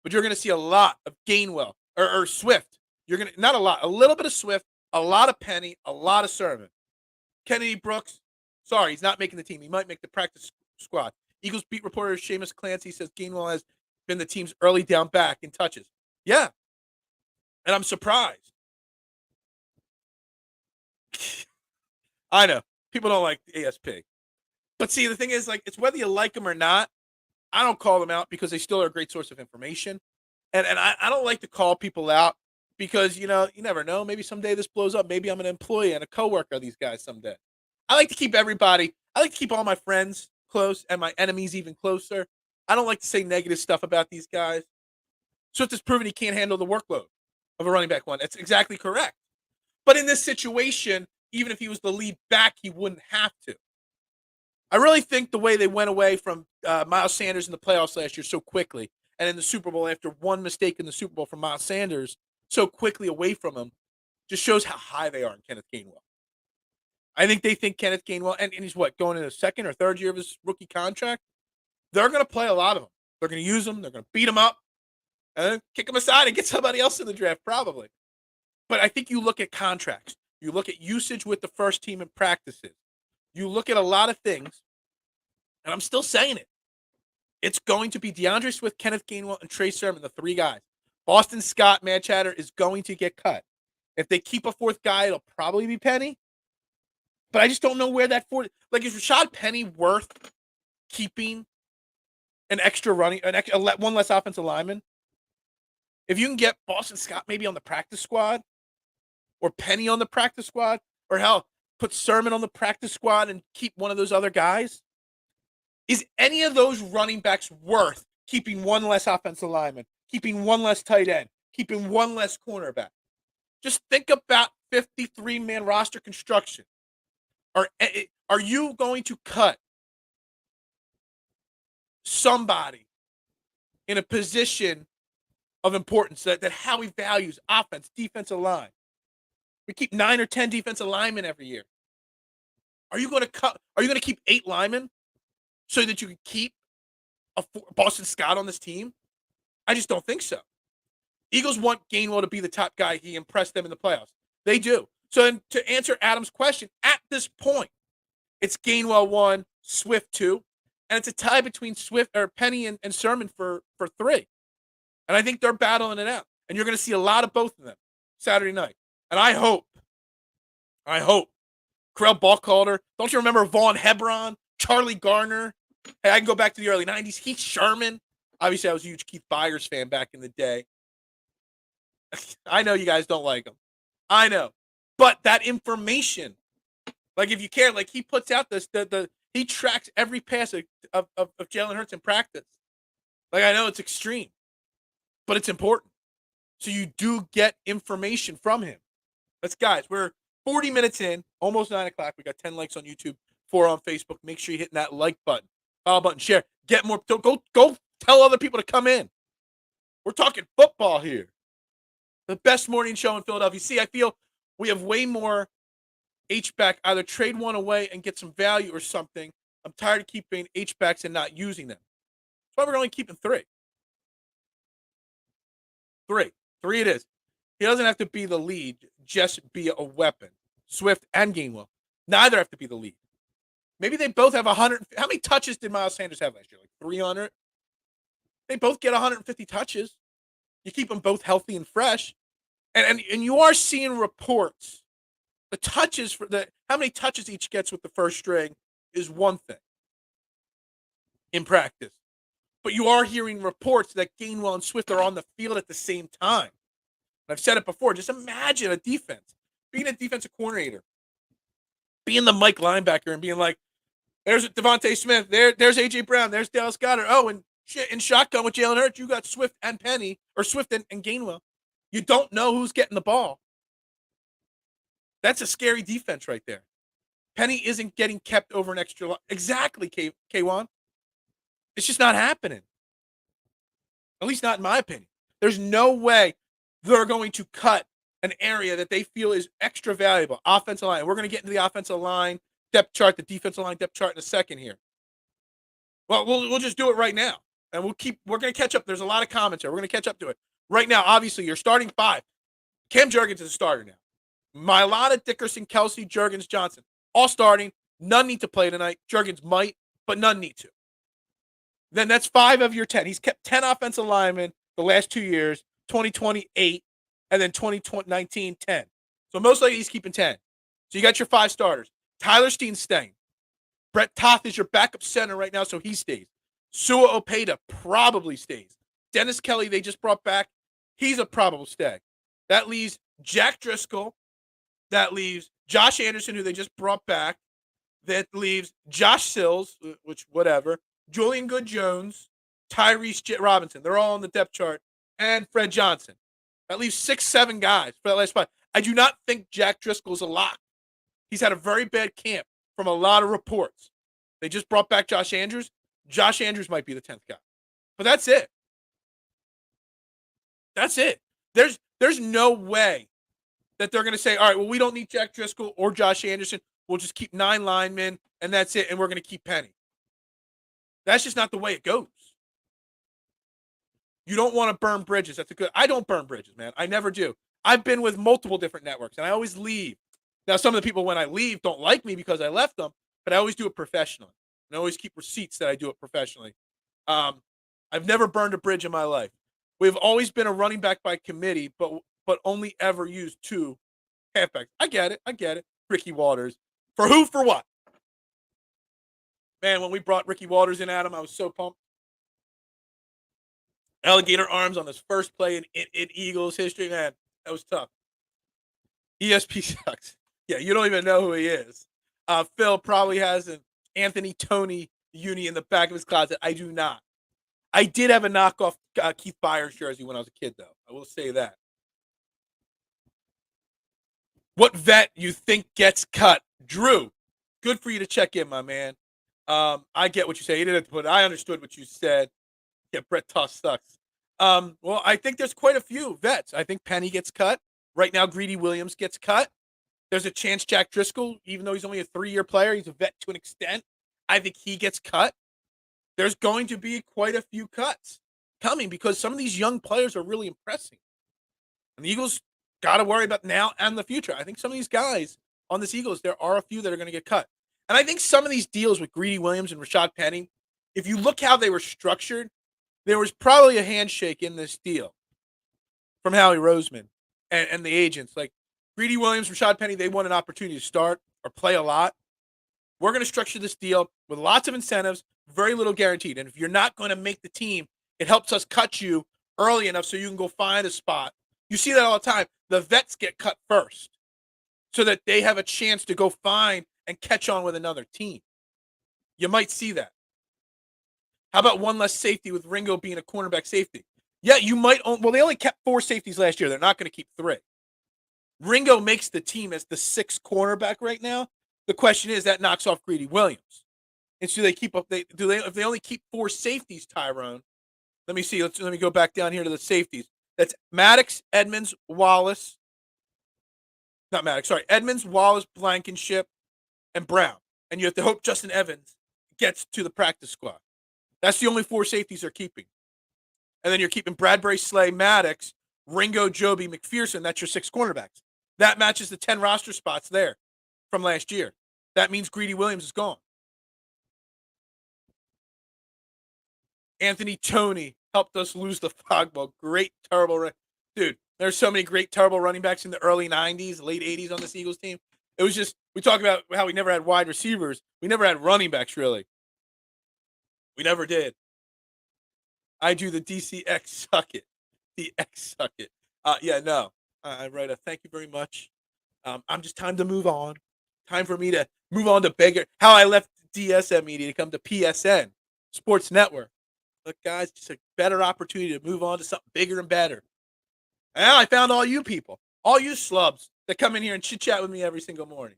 But you're going to see a lot of Gainwell or Swift. You're going to, not a lot, a little bit of Swift, a lot of Penny, a lot of Sermon. Kennedy Brooks, sorry, he's not making the team. He might make the practice squad. Eagles beat reporter Seamus Clancy says Gainwell has been the team's early down back in touches. Yeah. And I'm surprised. I know. People don't like ASP. But see, the thing is, like, it's whether you like them or not. I don't call them out because they still are a great source of information. And I don't like to call people out because, you never know. Maybe someday this blows up. Maybe I'm an employee and a coworker of these guys someday. I like to keep all my friends close and my enemies even closer. I don't like to say negative stuff about these guys. Swift has proven he can't handle the workload of a running back one. That's exactly correct. But in this situation, even if he was the lead back, he wouldn't have to. I really think the way they went away from Miles Sanders in the playoffs last year so quickly, and in the Super Bowl after one mistake in the Super Bowl from Miles Sanders so quickly away from him, just shows how high they are in Kenneth Gainwell. I think they think Kenneth Gainwell, and he's going in his 2nd or 3rd year of his rookie contract. They're going to play a lot of them. They're going to use them. They're going to beat them up, and then kick them aside and get somebody else in the draft, probably. But I think you look at contracts. You look at usage with the first team in practices. You look at a lot of things, and I'm still saying it. It's going to be DeAndre Swift, Kenneth Gainwell, and Trey Sermon, the 3 guys. Boston Scott, Mad Chatter, is going to get cut. If they keep a 4th guy, it'll probably be Penny. But I just don't know where that 4th... Like, is Rashad Penny worth keeping an extra running... one less offensive lineman? If you can get Boston Scott maybe on the practice squad, or Penny on the practice squad, or hell, put Sermon on the practice squad and keep one of those other guys, is any of those running backs worth keeping one less offensive lineman, keeping one less tight end, keeping one less cornerback? Just think about 53-man roster construction. Are you going to cut somebody in a position of importance that Howie values, offense, defensive line? We keep 9 or 10 defensive linemen every year. Are you going to keep 8 linemen so that you can keep a Boston Scott on this team? I just don't think so. Eagles want Gainwell to be the top guy. He impressed them in the playoffs. They do. So then to answer Adam's question, at this point, it's Gainwell 1, Swift 2, and it's a tie between Penny and Sermon for 3. And I think they're battling it out. And you're going to see a lot of both of them Saturday night. And I hope, Correll Buckhalter, don't you remember Vaughn Hebron, Charlie Garner? Hey, I can go back to the early 90s. Heath Sherman. Obviously, I was a huge Keith Byers fan back in the day. I know you guys don't like him. I know. But that information, like if you care, like he puts out he tracks every pass of Jalen Hurts in practice. Like I know it's extreme, but it's important. So you do get information from him. Guys, we're 40 minutes in, almost 9 o'clock. We got 10 likes on YouTube, 4 on Facebook. Make sure you're hitting that like button, follow button, share. Get more. Go tell other people to come in. We're talking football here. The best morning show in Philadelphia. See, I feel we have way more H-back, either trade one away and get some value or something, I'm tired of keeping H-backs and not using them. That's why we're only keeping 3. 3. 3 it is. He doesn't have to be the lead, just be a weapon. Swift and Gainwell. Neither have to be the lead. Maybe they both have 100. How many touches did Miles Sanders have last year? Like 300? They both get 150 touches. You keep them both healthy and fresh. And you are seeing reports. The touches how many touches each gets with the first string is one thing in practice. But you are hearing reports that Gainwell and Swift are on the field at the same time. And I've said it before. Just imagine a defense, being a defensive coordinator, being the Mike linebacker and being like, there's Devontae Smith, there's A.J. Brown, there's Dallas Goedert. Oh, and in shotgun with Jalen Hurts, you got Swift and Penny, or Swift and Gainwell. You don't know who's getting the ball. That's a scary defense right there. Penny isn't getting kept over an extra line. Exactly, K1. It's just not happening. At least not in my opinion. There's no way they're going to cut an area that they feel is extra valuable. Offensive line. We're going to get into the offensive line depth chart, the defensive line depth chart in a second here. Well, we'll just do it right now. And we're going to catch up. There's a lot of comments here. We're going to catch up to it. Right now, obviously, you're starting 5. Cam Jurgens is a starter now. Mailata, Dickerson, Kelsey, Jurgens, Johnson. All starting. None need to play tonight. Jurgens might, but none need to. Then that's 5 of your 10. He's kept 10 offensive linemen the last 2 years, 2020, 8, and then 2019, 10. So most likely he's keeping 10. So you got your 5 starters. Tyler Steen's staying. Brett Toth is your backup center right now, so he stays. Sua Opeta probably stays. Dennis Kelly, they just brought back. He's a probable stay. That leaves Jack Driscoll. That leaves Josh Anderson, who they just brought back. That leaves Josh Sills, which whatever. Julian Good-Jones, Tyrese Robinson. They're all on the depth chart. And Fred Johnson. That leaves 6, 7 guys for that last spot. I do not think Jack Driscoll's a lock. He's had a very bad camp from a lot of reports. They just brought back Josh Andrews. Josh Andrews might be the 10th guy. But that's it. That's it. There's no way that they're going to say, all right, well, we don't need Jack Driscoll or Josh Anderson. We'll just keep 9 linemen, and that's it, and we're going to keep Penny. That's just not the way it goes. You don't want to burn bridges. I don't burn bridges, man. I never do. I've been with multiple different networks, and I always leave. Now, some of the people when I leave don't like me because I left them, but I always do it professionally. And I always keep receipts that I do it professionally. I've never burned a bridge in my life. We've always been a running back by committee, but only ever used 2 halfbacks. I get it. Ricky Waters. For who? For what? Man, when we brought Ricky Waters in, Adam, I was so pumped. Alligator arms on his first play in Eagles history. Man, that was tough. ESP sucks. Yeah, you don't even know who he is. Phil probably has an Anthony Tony uni in the back of his closet. I do not. I did have a knockoff Keith Byers jersey when I was a kid, though. I will say that. What vet you think gets cut? Drew, good for you to check in, my man. I get what you say. You didn't have to put it. I understood what you said. Yeah, Brett Toss sucks. Well, I think there's quite a few vets. I think Penny gets cut. Right now, Greedy Williams gets cut. There's a chance Jack Driscoll, even though he's only a 3-year player, he's a vet to an extent. I think he gets cut. There's going to be quite a few cuts coming because some of these young players are really impressing. And the Eagles got to worry about now and the future. I think some of these guys on this Eagles, there are a few that are going to get cut. And I think some of these deals with Greedy Williams and Rashad Penny, if you look how they were structured, there was probably a handshake in this deal from Howie Roseman and the agents. Like Greedy Williams, Rashad Penny, they want an opportunity to start or play a lot. We're going to structure this deal with lots of incentives, very little guaranteed. And if you're not going to make the team, it helps us cut you early enough so you can go find a spot. You see that all the time. The vets get cut first so that they have a chance to go find and catch on with another team. You might see that. How about one less safety with Ringo being a cornerback safety? Yeah, you might own. Well, they only kept 4 safeties last year. They're not going to keep 3. Ringo makes the team as the 6th cornerback right now. The question is that knocks off Greedy Williams. And so they keep up. If they only keep 4 safeties, Tyrone. Let me see. Let me go back down here to the safeties. That's Maddox, Edmonds, Wallace. Not Maddox. Sorry, Edmonds, Wallace, Blankenship, and Brown. And you have to hope Justin Evans gets to the practice squad. That's the only 4 safeties they're keeping. And then you're keeping Bradbury, Slay, Maddox, Ringo, Joby, McPherson. That's your 6 cornerbacks. That matches the 10 roster spots there from last year. That means Greedy Williams is gone. Anthony Toney helped us lose the football. Great, terrible. Dude, there's so many great, terrible running backs in the early 90s, late 80s on this Eagles team. It was just, we talk about how we never had wide receivers. We never had running backs, really. We never did. I do the DCX suck it. The X suck it. Yeah, no. I write a thank you very much. I'm just time to move on. Time for me to move on to bigger. How I left DSM media to come to PSN, Sports Network. Look, guys, just a better opportunity to move on to something bigger and better. And now I found all you people, all you slubs that come in here and chit-chat with me every single morning.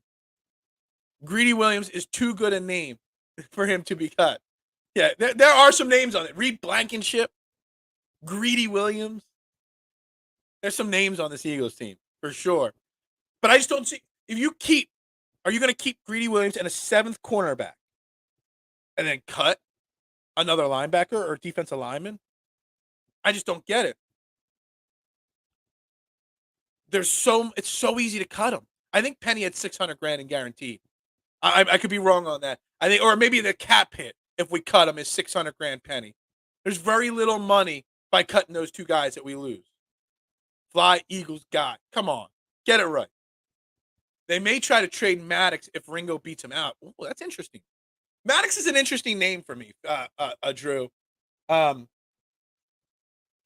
Greedy Williams is too good a name for him to be cut. Yeah, there are some names on it. Reed Blankenship, Greedy Williams. There's some names on this Eagles team, for sure. But I just don't see, are you going to keep Greedy Williams and a 7th cornerback and then cut another linebacker or defensive lineman? I just don't get it. It's so easy to cut him. I think Penny had $600,000 in guaranteed. I could be wrong on that. I think, or maybe the cap hit if we cut him is $600,000 Penny. There's very little money by cutting those 2 guys that we lose. Fly, Eagles, God. Come on. Get it right. They may try to trade Maddox if Ringo beats him out. Ooh, that's interesting. Maddox is an interesting name for me, Drew.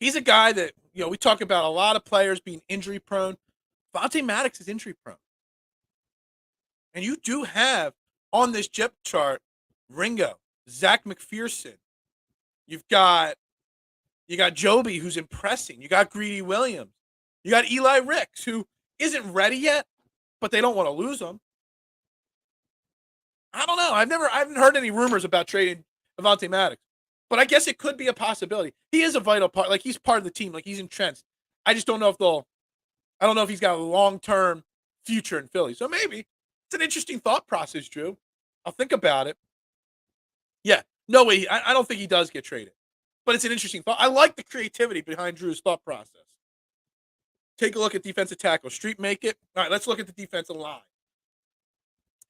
He's a guy that, we talk about a lot of players being injury prone. Vontae Maddox is injury prone. And you do have on this depth chart Ringo, Zach McPherson. You got Joby, who's impressing. You got Greedy Williams. You got Eli Ricks, who isn't ready yet, but they don't want to lose him. I don't know. I haven't heard any rumors about trading Vontae Maddox, but I guess it could be a possibility. He is a vital part. Like, he's part of the team. Like, he's entrenched. I just don't know I don't know if he's got a long-term future in Philly. So maybe it's an interesting thought process, Drew. I'll think about it. Yeah, no way. I don't think he does get traded, but it's an interesting thought. I like the creativity behind Drew's thought process. Take a look at defensive tackle. Street make it. All right, let's look at the defensive line.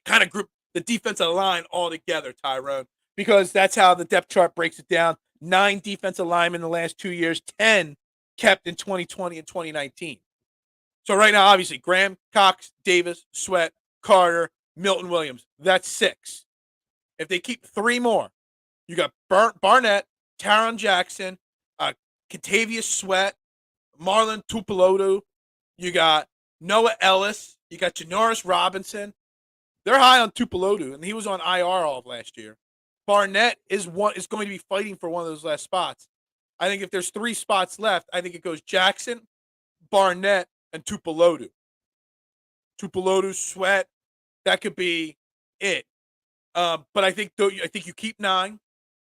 Kind of group the defensive line all together, Tyrone, because that's how the depth chart breaks it down. 9 defensive linemen in the last 2 years, 10 kept in 2020 and 2019. So right now, obviously, Graham, Cox, Davis, Sweat, Carter, Milton Williams. That's 6. If they keep 3 more, you got Barnett, Taron Jackson, Kentavious Sweat, Marlon Tupelodu. You got Noah Ellis. You got Janoris Robinson. They're high on Tupelodu, and he was on IR all of last year. Barnett is going to be fighting for one of those last spots. I think if there's 3 spots left, I think it goes Jackson, Barnett, and Tupelodu. Tupelodu, Sweat, that could be it. But I think you keep 9.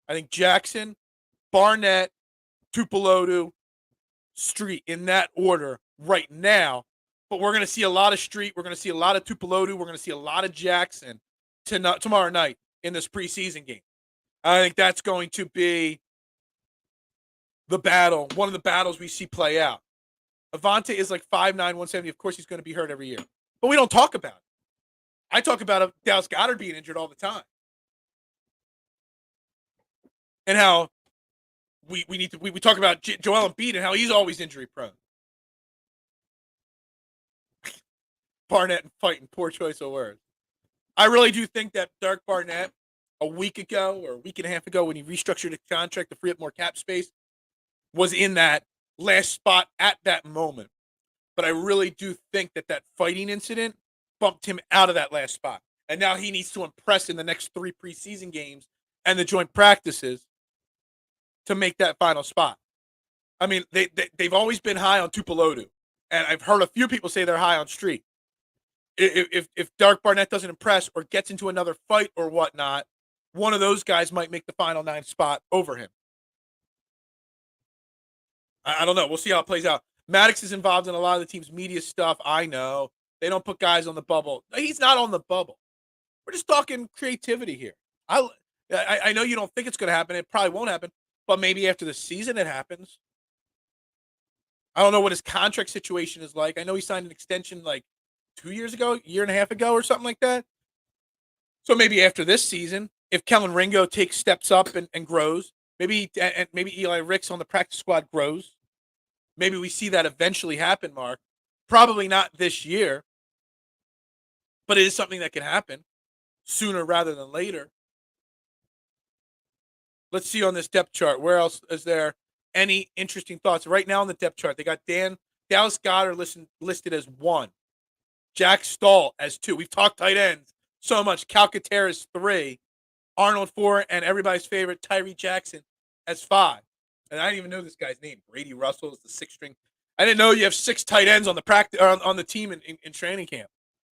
I think Jackson, Barnett, Tupelodu, Street in that order right now. But we're going to see a lot of Street. We're going to see a lot of Tupelodu. We're going to see a lot of Jackson tomorrow night in this preseason game. I think that's going to be the battle, one of the battles we see play out. Avante is like 5'9", 170. Of course, he's going to be hurt every year. But we don't talk about it. I talk about Dallas Goedert being injured all the time. And how we talk about Joel Embiid and how he's always injury prone. Barnett and fighting, poor choice of words. I really do think that Derek Barnett, a week ago or a week and a half ago, when he restructured his contract to free up more cap space, was in that last spot at that moment. But I really do think that fighting incident bumped him out of that last spot. And now he needs to impress in the next 3 preseason games and the joint practices to make that final spot. I mean, they've always been high on Tupelodu. And I've heard a few people say they're high on Street. If Derek Barnett doesn't impress or gets into another fight or whatnot, one of those guys might make the final 9 spot over him. I don't know. We'll see how it plays out. Maddox is involved in a lot of the team's media stuff. I know. They don't put guys on the bubble. He's not on the bubble. We're just talking creativity here. I know you don't think it's going to happen. It probably won't happen, but maybe after the season it happens. I don't know what his contract situation is like. I know he signed an extension like 2 years ago, year and a half ago or something like that. So maybe after this season, if Kellen Ringo takes steps up and grows, maybe Eli Ricks on the practice squad grows. Maybe we see that eventually happen, Mark. Probably not this year, but it is something that can happen sooner rather than later. Let's see on this depth chart. Where else is there any interesting thoughts? Right now on the depth chart, they got Dallas Goedert listed as 1. Jack Stahl as 2. We've talked tight ends so much. Calcaterra is 3. Arnold 4, and everybody's favorite Tyree Jackson as 5. And I didn't even know this guy's name. Brady Russell is the 6th string. I didn't know you have 6 tight ends on the practice or on the team in training camp.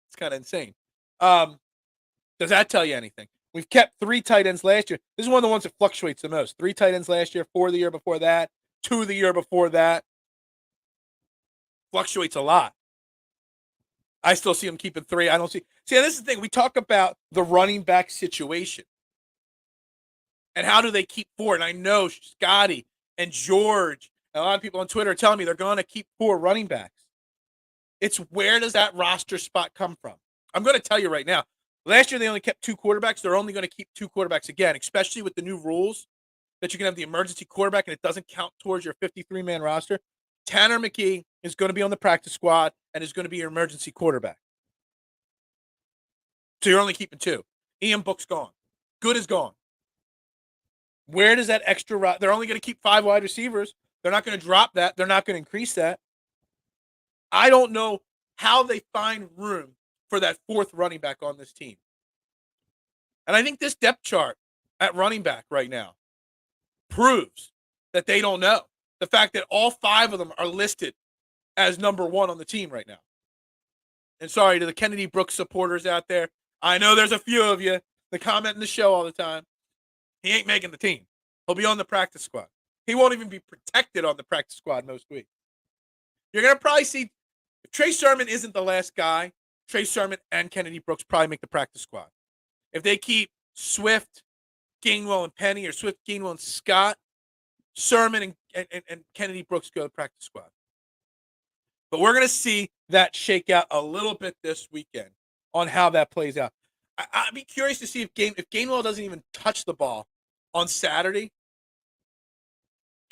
It's kind of insane. Does that tell you anything? We've kept 3 tight ends last year. This is one of the ones that fluctuates the most. 3 tight ends last year, 4 the year before that, 2 the year before that. Fluctuates a lot. I still see him keeping 3. I don't see. See, this is the thing. We talk about the running back situation. And how do they keep 4? And I know Scotty and George and a lot of people on Twitter are telling me they're going to keep 4 running backs. It's where does that roster spot come from? I'm going to tell you right now. Last year, they only kept 2 quarterbacks. They're only going to keep 2 quarterbacks again, especially with the new rules that you can have the emergency quarterback and it doesn't count towards your 53-man roster. Tanner McKee is going to be on the practice squad and is going to be your emergency quarterback. So you're only keeping 2. Ian Book's gone. Good is gone. Where does that extra – they're only going to keep 5 wide receivers. They're not going to drop that. They're not going to increase that. I don't know how they find room for that 4th running back on this team. And I think this depth chart at running back right now proves that they don't know. The fact that all 5 of them are listed as number 1 on the team right now. And sorry to the Kennedy Brooks supporters out there. I know there's a few of you that comment in the show all the time. He ain't making the team. He'll be on the practice squad. He won't even be protected on the practice squad most weeks. You're going to probably see, if Trey Sermon isn't the last guy, Trey Sermon and Kennedy Brooks probably make the practice squad. If they keep Swift, Gainwell, and Penny, or Swift, Gainwell, and Scott, Sermon and Kennedy Brooks go to the practice squad. But we're going to see that shake out a little bit this weekend on how that plays out. I'd be curious to see if Gainwell doesn't even touch the ball on Saturday.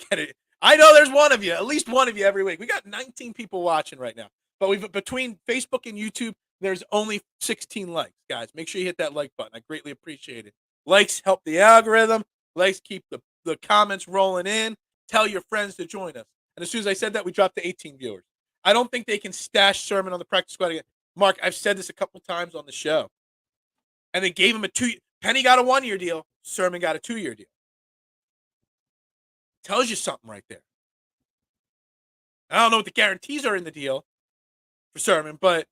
Get it? I know there's one of you, at least one of you every week. We got 19 people watching right now. But between Facebook and YouTube, there's only 16 likes, guys. Make sure you hit that like button. I greatly appreciate it. Likes help the algorithm. Likes keep the comments rolling in. Tell your friends to join us. And as soon as I said that, we dropped to 18 viewers. I don't think they can stash Sermon on the practice squad again. Mark, I've said this a couple times on the show. And they gave him a 2. Penny got a 1-year deal. Sermon got a 2-year deal. Tells you something right there. I don't know what the guarantees are in the deal for Sermon, but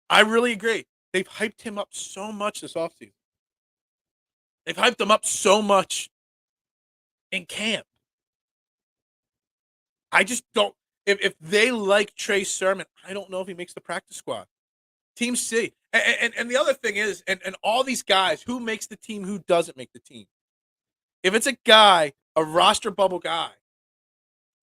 I really agree. They've hyped him up so much this offseason. They've hyped him up so much in camp. I just don't. If they like Trey Sermon, I don't know if he makes the practice squad. Team C. And the other thing is, and all these guys, who makes the team, who doesn't make the team? If it's a guy, a roster bubble guy,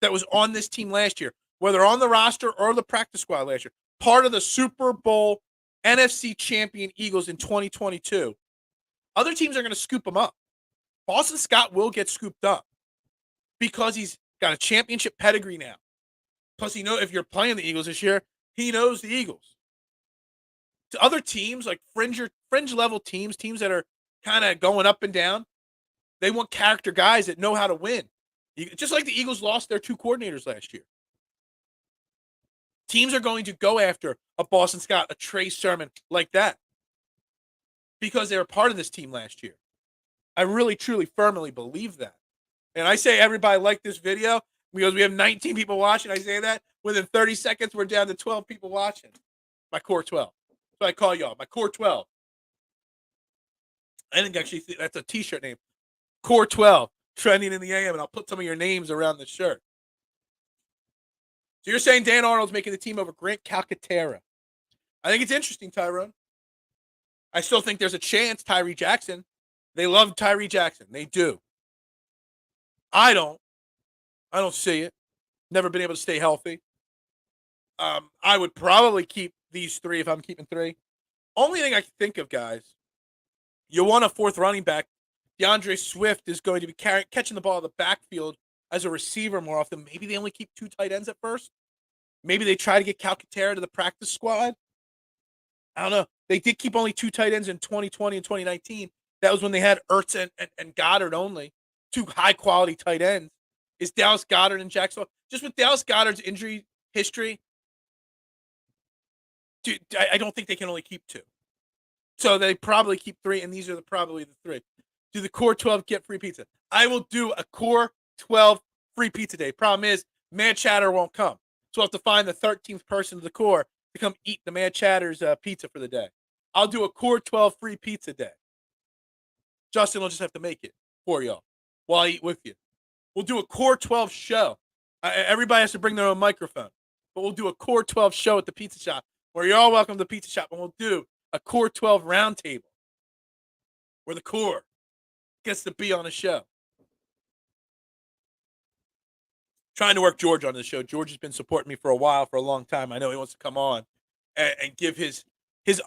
that was on this team last year, whether on the roster or the practice squad last year, part of the Super Bowl NFC champion Eagles in 2022, other teams are going to scoop him up. Boston Scott will get scooped up because he's got a championship pedigree now. Plus, if you're playing the Eagles this year, he knows the Eagles. To other teams, like fringe level teams that are kind of going up and down, they want character guys that know how to win. Just like the Eagles lost their 2 coordinators last year. Teams are going to go after a Boston Scott, a Trey Sermon like that because they were part of this team last year. I really, truly, firmly believe that. And I say everybody like this video because we have 19 people watching. I say that. Within 30 seconds, we're down to 12 people watching. My core 12. So I call y'all. My core 12. I think actually that's a t-shirt name. Core 12. Trending in the AM, and I'll put some of your names around the shirt. So you're saying Dan Arnold's making the team over Grant Calcaterra. I think it's interesting, Tyrone. I still think there's a chance Tyree Jackson They love Tyree Jackson. They do. I don't. I don't see it. Never been able to stay healthy. I would probably keep these three if I'm keeping three. Only thing I can think of, guys, you want a fourth running back. DeAndre Swift is going to be catching the ball in the backfield as a receiver more often. Maybe they only keep two tight ends at first. Maybe they try to get Calcaterra to the practice squad. I don't know. They did keep only two tight ends in 2020 and 2019. That was when they had Ertz and Goddard only. Two high-quality tight ends. Is Dallas Goedert and Jacksonville. Just with Dallas Goedert's injury history, dude, I don't think they can only keep two. So they probably keep three, and these are probably the three. Do the Core 12 get free pizza? I will do a Core 12 free pizza day. Problem is, Mad Chatter won't come. So I'll have to find the 13th person of the Core to come eat the Mad Chatter's pizza for the day. I'll do a Core 12 free pizza day. Justin will just have to make it for y'all while I eat with you. We'll do a Core 12 show. Everybody has to bring their own microphone. But we'll do a Core 12 show at the pizza shop where you're all welcome to the pizza shop, and we'll do a Core 12 roundtable where the Core gets to be on the show. Trying to work George on the show. George has been supporting me for a while, for a long time. I know he wants to come on and give his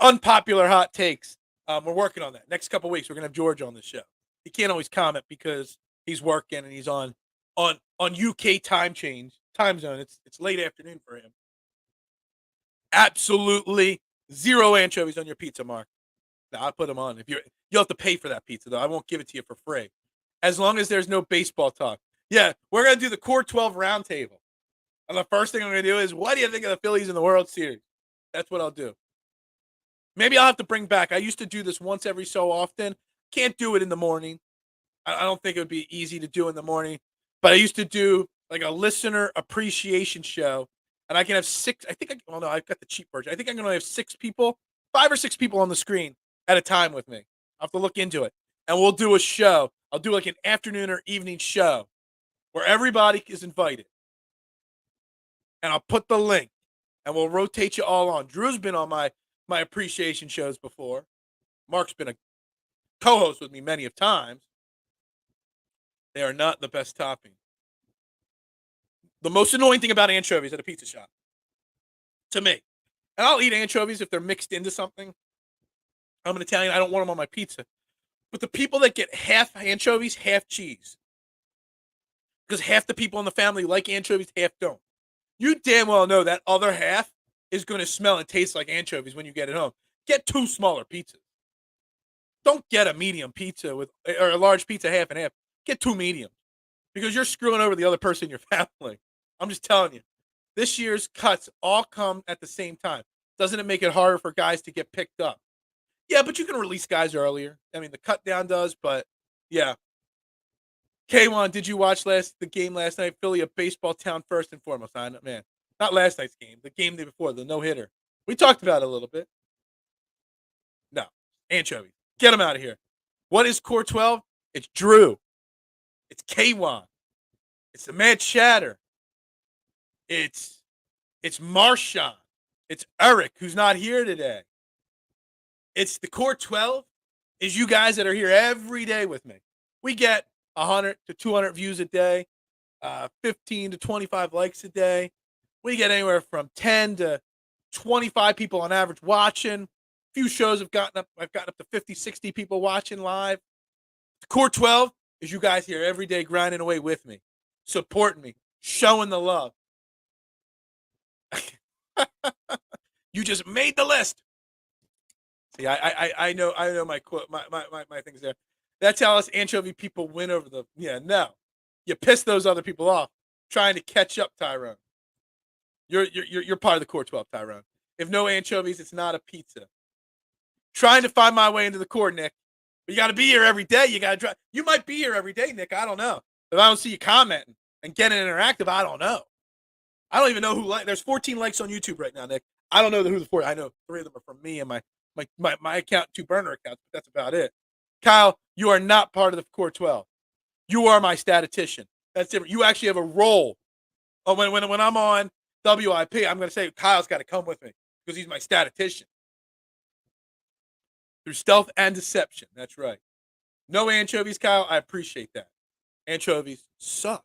unpopular hot takes. We're working on that. Next couple weeks, we're gonna have George on the show. He can't always comment because he's working and he's on UK time zone. It's late afternoon for him. Absolutely zero anchovies on your pizza, Mark. No, I'll put them on. You'll have to pay for that pizza though. I won't give it to you for free, as long as there's no baseball talk. Yeah, we're gonna do the Core 12 roundtable, and the first thing I'm gonna do is, what do you think of the Phillies in the World Series? That's what I'll do. Maybe I'll have to bring back. I used to do this once every so often. Can't do it in the morning. I don't think it would be easy to do in the morning. But I used to do like a listener appreciation show, and I can have six. Well, no, I've got the cheap version. I think I'm going to have 6 people, 5 or 6 people on the screen at a time with me. I'll have to look into it, and we'll do a show. I'll do like an afternoon or evening show where everybody is invited, and I'll put the link, and we'll rotate you all on. Drew's been on my appreciation shows before. Mark's been a co-host with me many of times. They are not the best topping. The most annoying thing about anchovies at a pizza shop, to me, and I'll eat anchovies if they're mixed into something. I'm an Italian. I don't want them on my pizza. But the people that get half anchovies, half cheese, because half the people in the family like anchovies, half don't. You damn well know that other half is going to smell and taste like anchovies when you get it home. Get 2 smaller pizzas. Don't get a medium pizza or a large pizza half and half. Get 2 mediums, because you're screwing over the other person in your family. I'm just telling you. This year's cuts all come at the same time. Doesn't it make it harder for guys to get picked up? Yeah, but you can release guys earlier. I mean, the cut down does, but yeah. K1, did you watch the game last night? Philly, a baseball town first and foremost. Man, not last night's game. The game day before, the no-hitter. We talked about it a little bit. No, anchovy. Get him out of here. What is Core 12? It's Drew. It's K1. It's the Mad Chatter. It's Marshawn. It's Eric, who's not here today. It's the Core 12. Is you guys that are here every day with me. We get 100 to 200 views a day, 15 to 25 likes a day. We get anywhere from 10 to 25 people on average watching. A few shows I've gotten up to 50, 60 people watching live. The Core 12 is you guys here every day grinding away with me, supporting me, showing the love. You just made the list. See, I know my quote, my things there. That's how us anchovy people win over the. Yeah, no, you piss those other people off trying to catch up, Tyrone. You're part of the Core 12, Tyrone. If no anchovies, it's not a pizza. Trying to find my way into the core, Nick. But you got to be here every day. You got to try. You might be here every day, Nick. I don't know. If I don't see you commenting and getting interactive, I don't know. I don't even know who There's 14 likes on YouTube right now, Nick. I don't know who the 4. I know 3 of them are from me and my account, 2 burner accounts, but that's about it. Kyle, you are not part of the Core 12. You are my statistician. That's different. You actually have a role. Oh, when I'm on WIP, I'm going to say Kyle's got to come with me because he's my statistician. Through stealth and deception. That's right. No anchovies, Kyle. I appreciate that. Anchovies suck.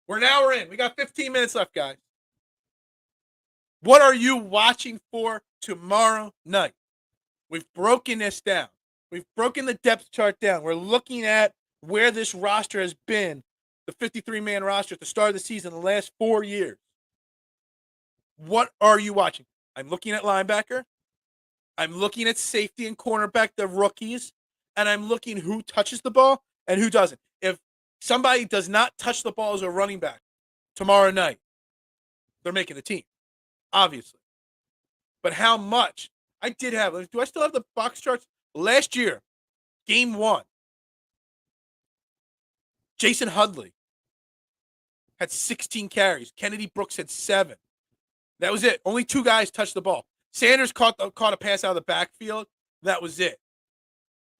We're in. We got 15 minutes left, guys. What are you watching for tomorrow night? We've broken this down. We've broken the depth chart down. We're looking at where this roster has been, the 53-man roster at the start of the season, the last 4 years. What are you watching? I'm looking at linebacker. I'm looking at safety and cornerback, the rookies, and I'm looking who touches the ball and who doesn't. If somebody does not touch the ball as a running back tomorrow night, they're making the team, obviously. But how much? I did have. Do I still have the box charts? Last year, game 1, Jason Hudley had 16 carries. Kennedy Brooks had 7. That was it. Only 2 guys touched the ball. Sanders caught a pass out of the backfield. That was it.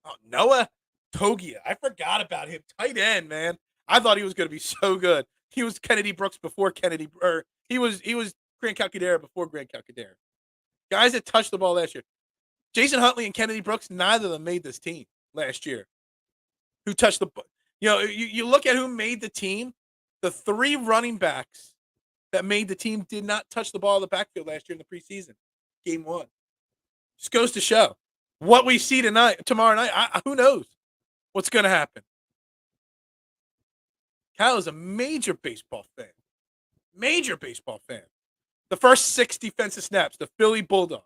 Oh, Noah Togia. I forgot about him. Tight end, man. I thought he was going to be so good. He was Kennedy Brooks before Kennedy, or he was Grant Calcaterra before Grant Calcaterra. Guys that touched the ball last year. Jason Huntley and Kennedy Brooks, neither of them made this team last year. Who touched the ball? You look at who made the team. The 3 running backs that made the team did not touch the ball in the backfield last year in the preseason. Game 1. Just goes to show what we see tomorrow night. Who knows what's going to happen? Kyle is a major baseball fan. Major baseball fan. The first 6 defensive snaps, the Philly Bulldogs.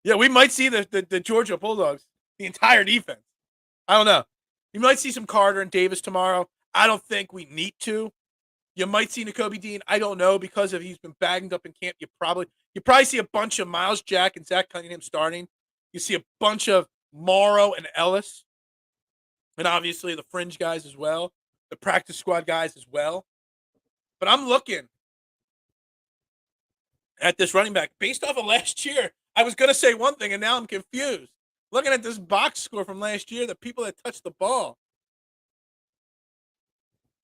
Yeah, we might see the Georgia Bulldogs, the entire defense. I don't know. You might see some Carter and Davis tomorrow. I don't think we need to. You might see Nakobe Dean. I don't know, because he's been bagged up in camp. You probably see a bunch of Miles Jack and Zach Cunningham starting. You see a bunch of Morrow and Ellis. And obviously the fringe guys as well. The practice squad guys as well. But I'm looking at this running back based off of last year. I was going to say one thing, and now I'm confused. Looking at this box score from last year, the people that touched the ball.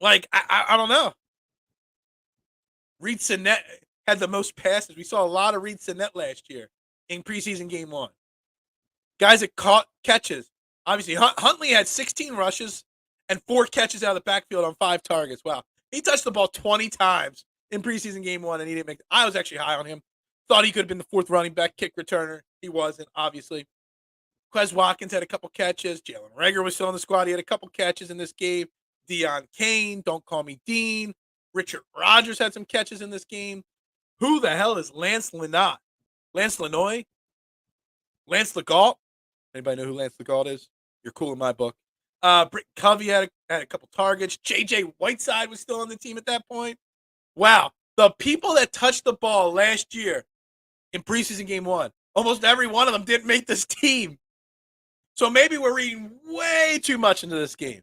Like, I don't know. Reed Sinnett had the most passes. We saw a lot of Reed Sinnett last year in preseason game 1. Guys that caught catches. Obviously, Huntley had 16 rushes and 4 catches out of the backfield on 5 targets. Wow. He touched the ball 20 times in preseason game 1, and he didn't make it. I was actually high on him. Thought he could have been the 4th running back, kick returner. He wasn't, obviously. Quez Watkins had a couple catches. Jalen Reagor was still on the squad. He had a couple catches in this game. Deion Kane, don't call me Dean. Richard Rodgers had some catches in this game. Who the hell is Lance Lanois? Lance Lanois? Lance Legault? Anybody know who Lance Legault is? You're cool in my book. Britt Covey had a couple targets. J.J. Whiteside was still on the team at that point. Wow. The people that touched the ball last year in preseason game 1, almost every one of them didn't make this team. So maybe we're reading way too much into this game.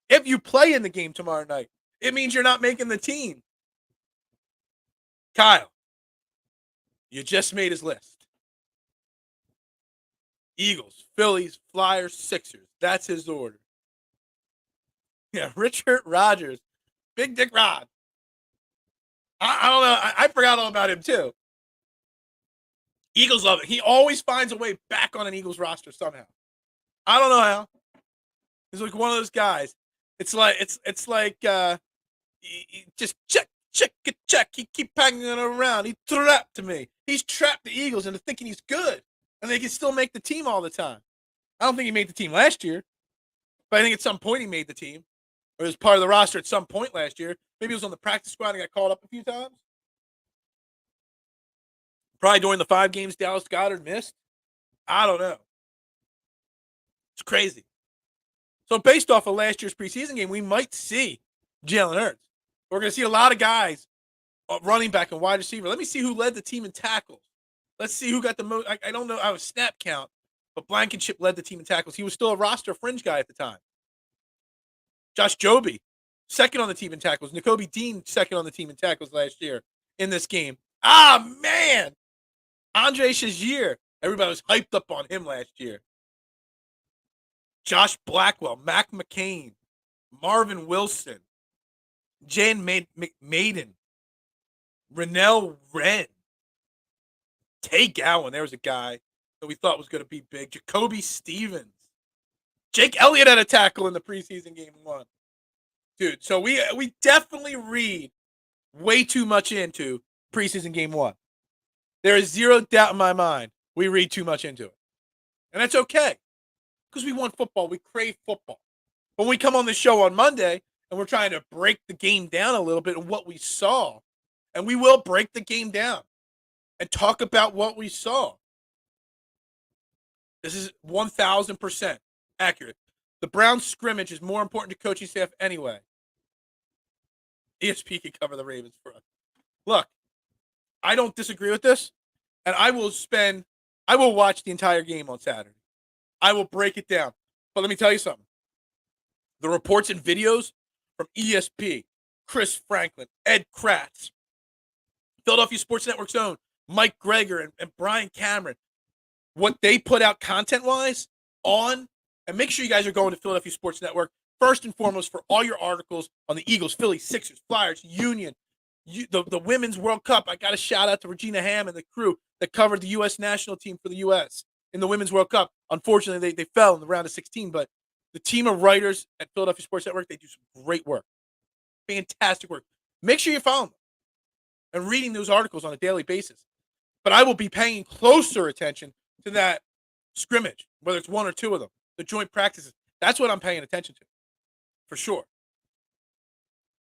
If you play in the game tomorrow night, it means you're not making the team. Kyle, you just made his list. Eagles, Phillies, Flyers, Sixers. That's his order. Yeah, Richard Rodgers. Big Dick Rod. I don't know. I forgot all about him, too. Eagles love it. He always finds a way back on an Eagles roster somehow. I don't know how. He's like one of those guys. It's like he just check. He keep hanging around. He trapped me. He's trapped the Eagles into thinking he's good, and they can still make the team all the time. I don't think he made the team last year, but I think at some point he made the team, or was part of the roster at some point last year. Maybe he was on the practice squad and got called up a few times. Probably during the 5 games Dallas Goedert missed. I don't know. It's crazy. So based off of last year's preseason game, we might see Jalen Hurts. We're going to see a lot of guys running back and wide receiver. Let me see who led the team in tackles. Let's see who got the most. I don't know. I was snap count, but Blankenship led the team in tackles. He was still a roster fringe guy at the time. Josh Joby, second on the team in tackles. Nakobe Dean, second on the team in tackles last year in this game. Ah, man. Andre Shazier. Everybody was hyped up on him last year. Josh Blackwell, Mac McCain, Marvin Wilson, Jan Maiden, Rennell Wren, Tay Gowan. There was a guy that we thought was going to be big. Jacoby Stevens, Jake Elliott had a tackle in the preseason game 1. Dude, so we definitely read way too much into preseason game 1. There is zero doubt in my mind we read too much into it. And that's okay. Because we want football. We crave football. When we come on the show on Monday and we're trying to break the game down a little bit and what we saw, and we will break the game down and talk about what we saw. This is 1,000% accurate. The Browns scrimmage is more important to coaching staff anyway. ESP can cover the Ravens for us. Look, I don't disagree with this, and I will watch the entire game on Saturday. I will break it down. But let me tell you something. The reports and videos from ESP, Chris Franklin, Ed Kratz, Philadelphia Sports Network's own Mike Greger and Brian Cameron, what they put out content-wise on, and make sure you guys are going to Philadelphia Sports Network first and foremost for all your articles on the Eagles, Phillies, Sixers, Flyers, Union, the Women's World Cup. I got a shout out to Regina Ham and the crew that covered the U.S. national team for the U.S. in the Women's World Cup. Unfortunately, they fell in the round of 16, but the team of writers at Philadelphia Sports Network, they do some great work. Fantastic work. Make sure you follow them and reading those articles on a daily basis. But I will be paying closer attention to that scrimmage, whether it's one or two of them, the joint practices. That's what I'm paying attention to, for sure.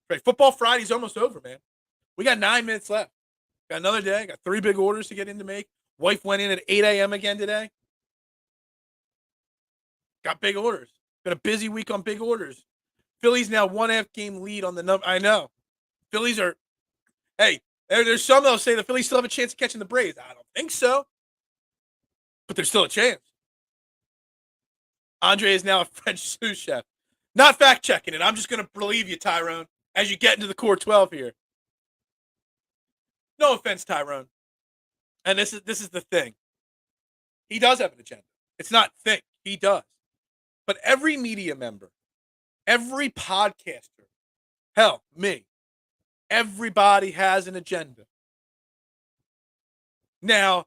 Right, Football Friday's almost over, man. We got 9 minutes left. Got another day. Got 3 big orders to get in to make. Wife went in at 8 a.m. again today. Got big orders. Been a busy week on big orders. Phillies now 1.5 game lead on the number. I know. Phillies are, hey, there's some that'll say the Phillies still have a chance of catching the Braves. I don't think so. But there's still a chance. Andre is now a French sous chef. Not fact checking it. I'm just going to believe you, Tyrone, as you get into the core 12 here. No offense, Tyrone. And this is the thing. He does have an agenda. It's not think. He does. But every media member, every podcaster, hell, me, everybody has an agenda. Now,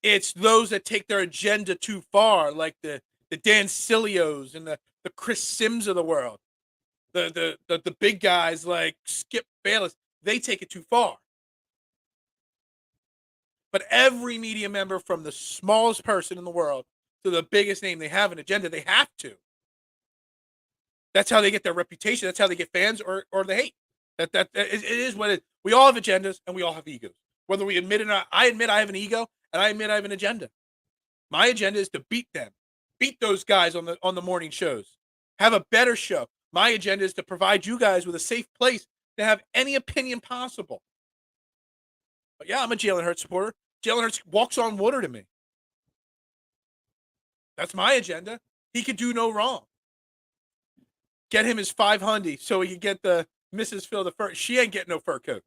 it's those that take their agenda too far, like the Dan Cilios and the Chris Sims of the world, the big guys like Skip Bayless. They take it too far. But every media member, from the smallest person in the world to the biggest name, they have an agenda. They have to. That's how they get their reputation. That's how they get fans or they hate. It is what it is. We all have agendas and we all have egos. Whether we admit it or not, I admit I have an ego and I admit I have an agenda. My agenda is to beat them. Beat those guys on the morning shows. Have a better show. My agenda is to provide you guys with a safe place to have any opinion possible. But yeah, I'm a Jalen Hurts supporter. Jalen Hurts walks on water to me. That's my agenda. He could do no wrong. Get him his $500 so he could get the Mrs. Phil the fur. She ain't getting no fur coat.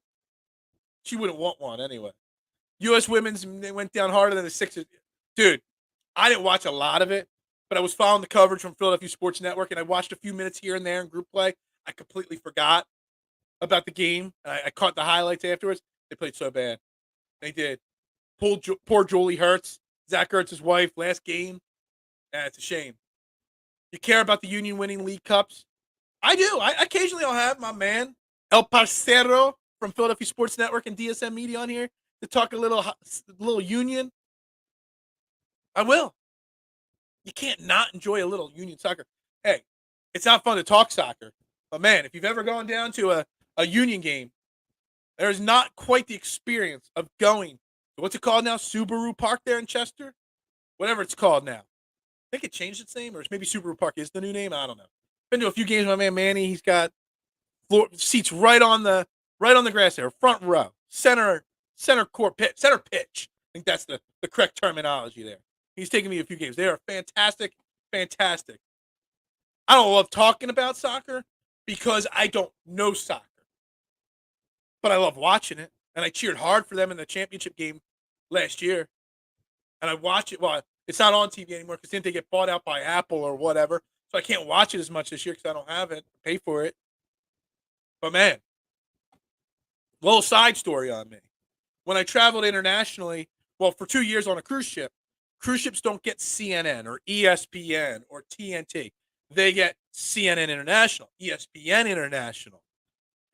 She wouldn't want one anyway. U.S. women's, they went down harder than the Sixers. Dude, I didn't watch a lot of it, but I was following the coverage from Philadelphia Sports Network, and I watched a few minutes here and there in group play. I completely forgot about the game. I caught the highlights afterwards. They played so bad. They did. Poor Julie Hurts, Zach Ertz's wife, last game. It's a shame. You care about the Union winning League Cups? I do. Occasionally I'll have my man, El Parcero from Philadelphia Sports Network and DSM Media on here to talk a little Union. I will. You can't not enjoy a little Union soccer. Hey, it's not fun to talk soccer. But man, if you've ever gone down to a Union game, there's not quite the experience of going to, what's it called now? Subaru Park there in Chester? Whatever it's called now. I think it changed its name, or maybe Subaru Park is the new name. I don't know. Been to a few games with my man Manny. He's got seats right on the grass there, front row, center court pitch, center pitch. I think that's the correct terminology there. He's taken me a few games. They are fantastic, fantastic. I don't love talking about soccer because I don't know soccer, but I love watching it, and I cheered hard for them in the championship game last year, and I watch it. Well, it's not on TV anymore because didn't they get bought out by Apple or whatever? So I can't watch it as much this year because I don't have it, pay for it. But man, little side story on me. When I traveled internationally, well, for 2 years on a cruise ship, cruise ships don't get CNN or ESPN or TNT. they get CNN International, ESPN International.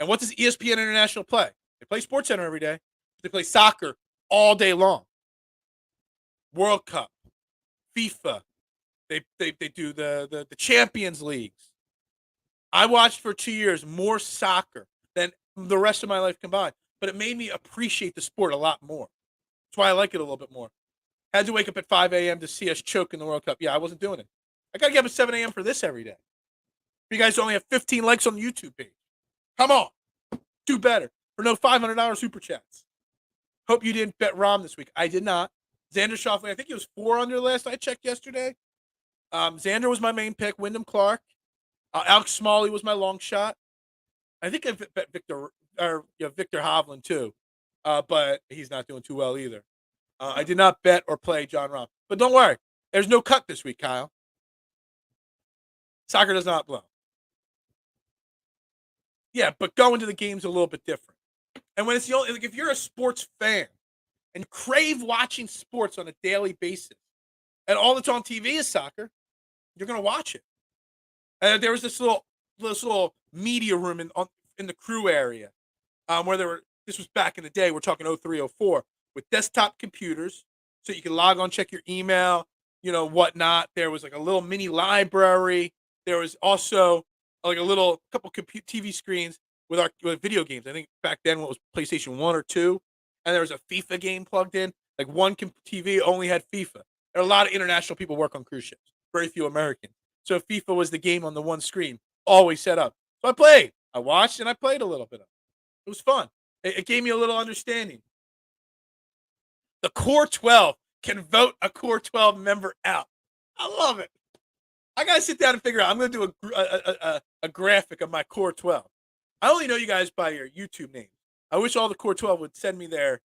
And what does ESPN International play? They play SportsCenter every day. They play soccer all day long. World Cup, FIFA. They do the Champions Leagues. I watched for 2 years more soccer than the rest of my life combined, but it made me appreciate the sport a lot more. That's why I like it a little bit more. Had to wake up at 5 a.m. to see us choke in the World Cup. Yeah, I wasn't doing it. I got to get up at 7 a.m. for this every day. You guys only have 15 likes on the YouTube page. Come on. Do better for no $500 super chats. Hope you didn't bet Rom this week. I did not. Xander Schauffele, I think he was 4 under last I checked yesterday. Xander was my main pick. Wyndham Clark. Alex Smalley was my long shot. I think I bet Victor Hovland too, but he's not doing too well either. I did not bet or play John Rahm. But don't worry. There's no cut this week, Kyle. Soccer does not blow. Yeah, but going to the game's a little bit different. And when it's the only, like, if you're a sports fan and you crave watching sports on a daily basis, and all that's on TV is soccer, you're going to watch it. And there was this little media room in the crew area where this was back in the day, we're talking 03, 04, with desktop computers, so you can log on, check your email, whatnot. There was like a little mini library. There was also like a couple TV screens with video games. I think back then what was PlayStation 1 or 2, and there was a FIFA game plugged in. Like one TV only had FIFA. There are a lot of international people work on cruise ships, very few Americans. So FIFA was the game on the one screen, always set up. So I played. I watched and I played a little bit of it. It was fun. It gave me a little understanding. The Core 12 can vote a Core 12 member out. I love it. I got to sit down and figure out. I'm going to do a graphic of my Core 12. I only know you guys by your YouTube names. I wish all the Core 12 would send me their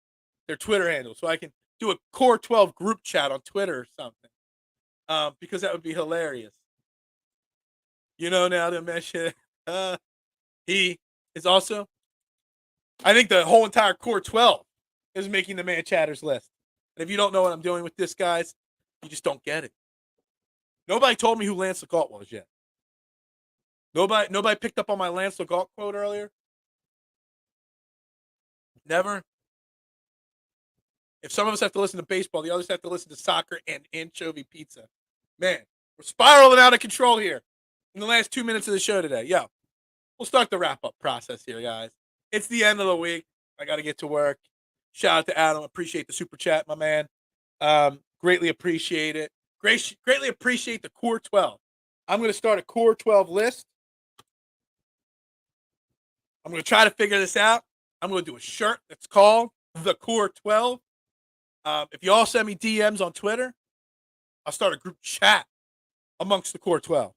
Twitter handle so I can do a Core 12 group chat on Twitter or something, because that would be hilarious. Now to mention he is also, I think the whole entire Core 12 is making the Man Chatters list. And if you don't know what I'm doing with this, guys, you just don't get it. Nobody told me who Lance LeGault was yet. Nobody picked up on my Lance LeGault quote earlier. Never. If some of us have to listen to baseball, the others have to listen to soccer and anchovy pizza. Man, we're spiraling out of control here in the last 2 minutes of the show today. Yo, we'll start the wrap-up process here, guys. It's the end of the week. I got to get to work. Shout out to Adam. Appreciate the super chat, my man. Greatly appreciate it. Greatly appreciate the Core 12. I'm going to start a Core 12 list. I'm going to try to figure this out. I'm going to do a shirt that's called the Core 12. If you all send me DMs on Twitter, I'll start a group chat amongst the Core 12.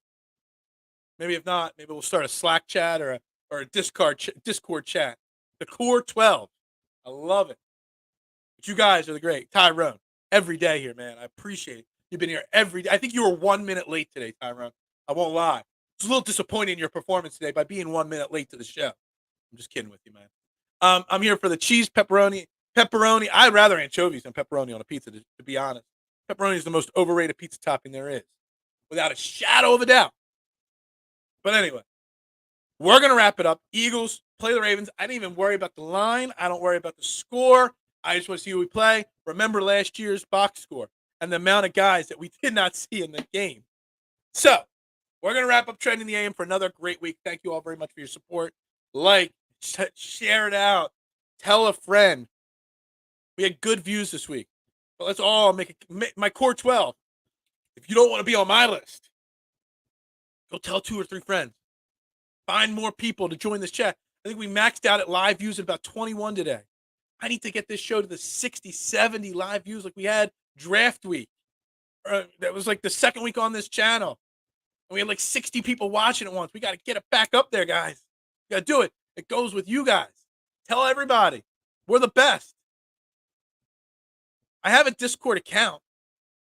Maybe if not, maybe we'll start a Slack chat or a Discord chat. The Core 12. I love it. But you guys are the great. Tyrone, every day here, man. I appreciate it. You've been here every day. I think you were 1 minute late today, Tyrone. I won't lie. It's a little disappointing in your performance today by being 1 minute late to the show. I'm just kidding with you, man. I'm here for the cheese, pepperoni. I'd rather anchovies than pepperoni on a pizza, to be honest. Pepperoni is the most overrated pizza topping there is, without a shadow of a doubt. But anyway, we're going to wrap it up. Eagles play the Ravens. I didn't even worry about the line. I don't worry about the score. I just want to see who we play. Remember last year's box score and the amount of guys that we did not see in the game. So we're going to wrap up Trending the AM for another great week. Thank you all very much for your support. Share it out. Tell a friend. We had good views this week. But let's all make my Core 12. If you don't want to be on my list, go tell 2 or 3 friends. Find more people to join this chat. I think we maxed out at live views at about 21 today. I need to get this show to the 60, 70 live views like we had draft week. That was like the second week on this channel. And we had like 60 people watching at once. We got to get it back up there, guys. We got to do it. It goes with you guys. Tell everybody. We're the best. I have a Discord account.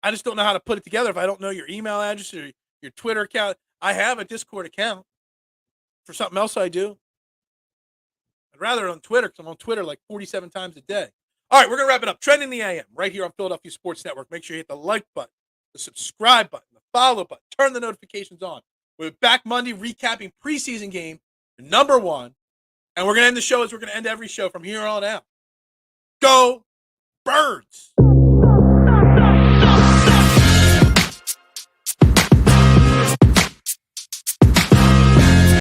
I just don't know how to put it together if I don't know your email address or your Twitter account. I have a Discord account. For something else I do. I'd rather on Twitter because I'm on Twitter like 47 times a day. All right, we're going to wrap it up. Trending the AM right here on Philadelphia Sports Network. Make sure you hit the like button, the subscribe button, the follow button. Turn the notifications on. We're back Monday recapping preseason game number 1. And we're going to end the show as we're going to end every show from here on out. Go Birds!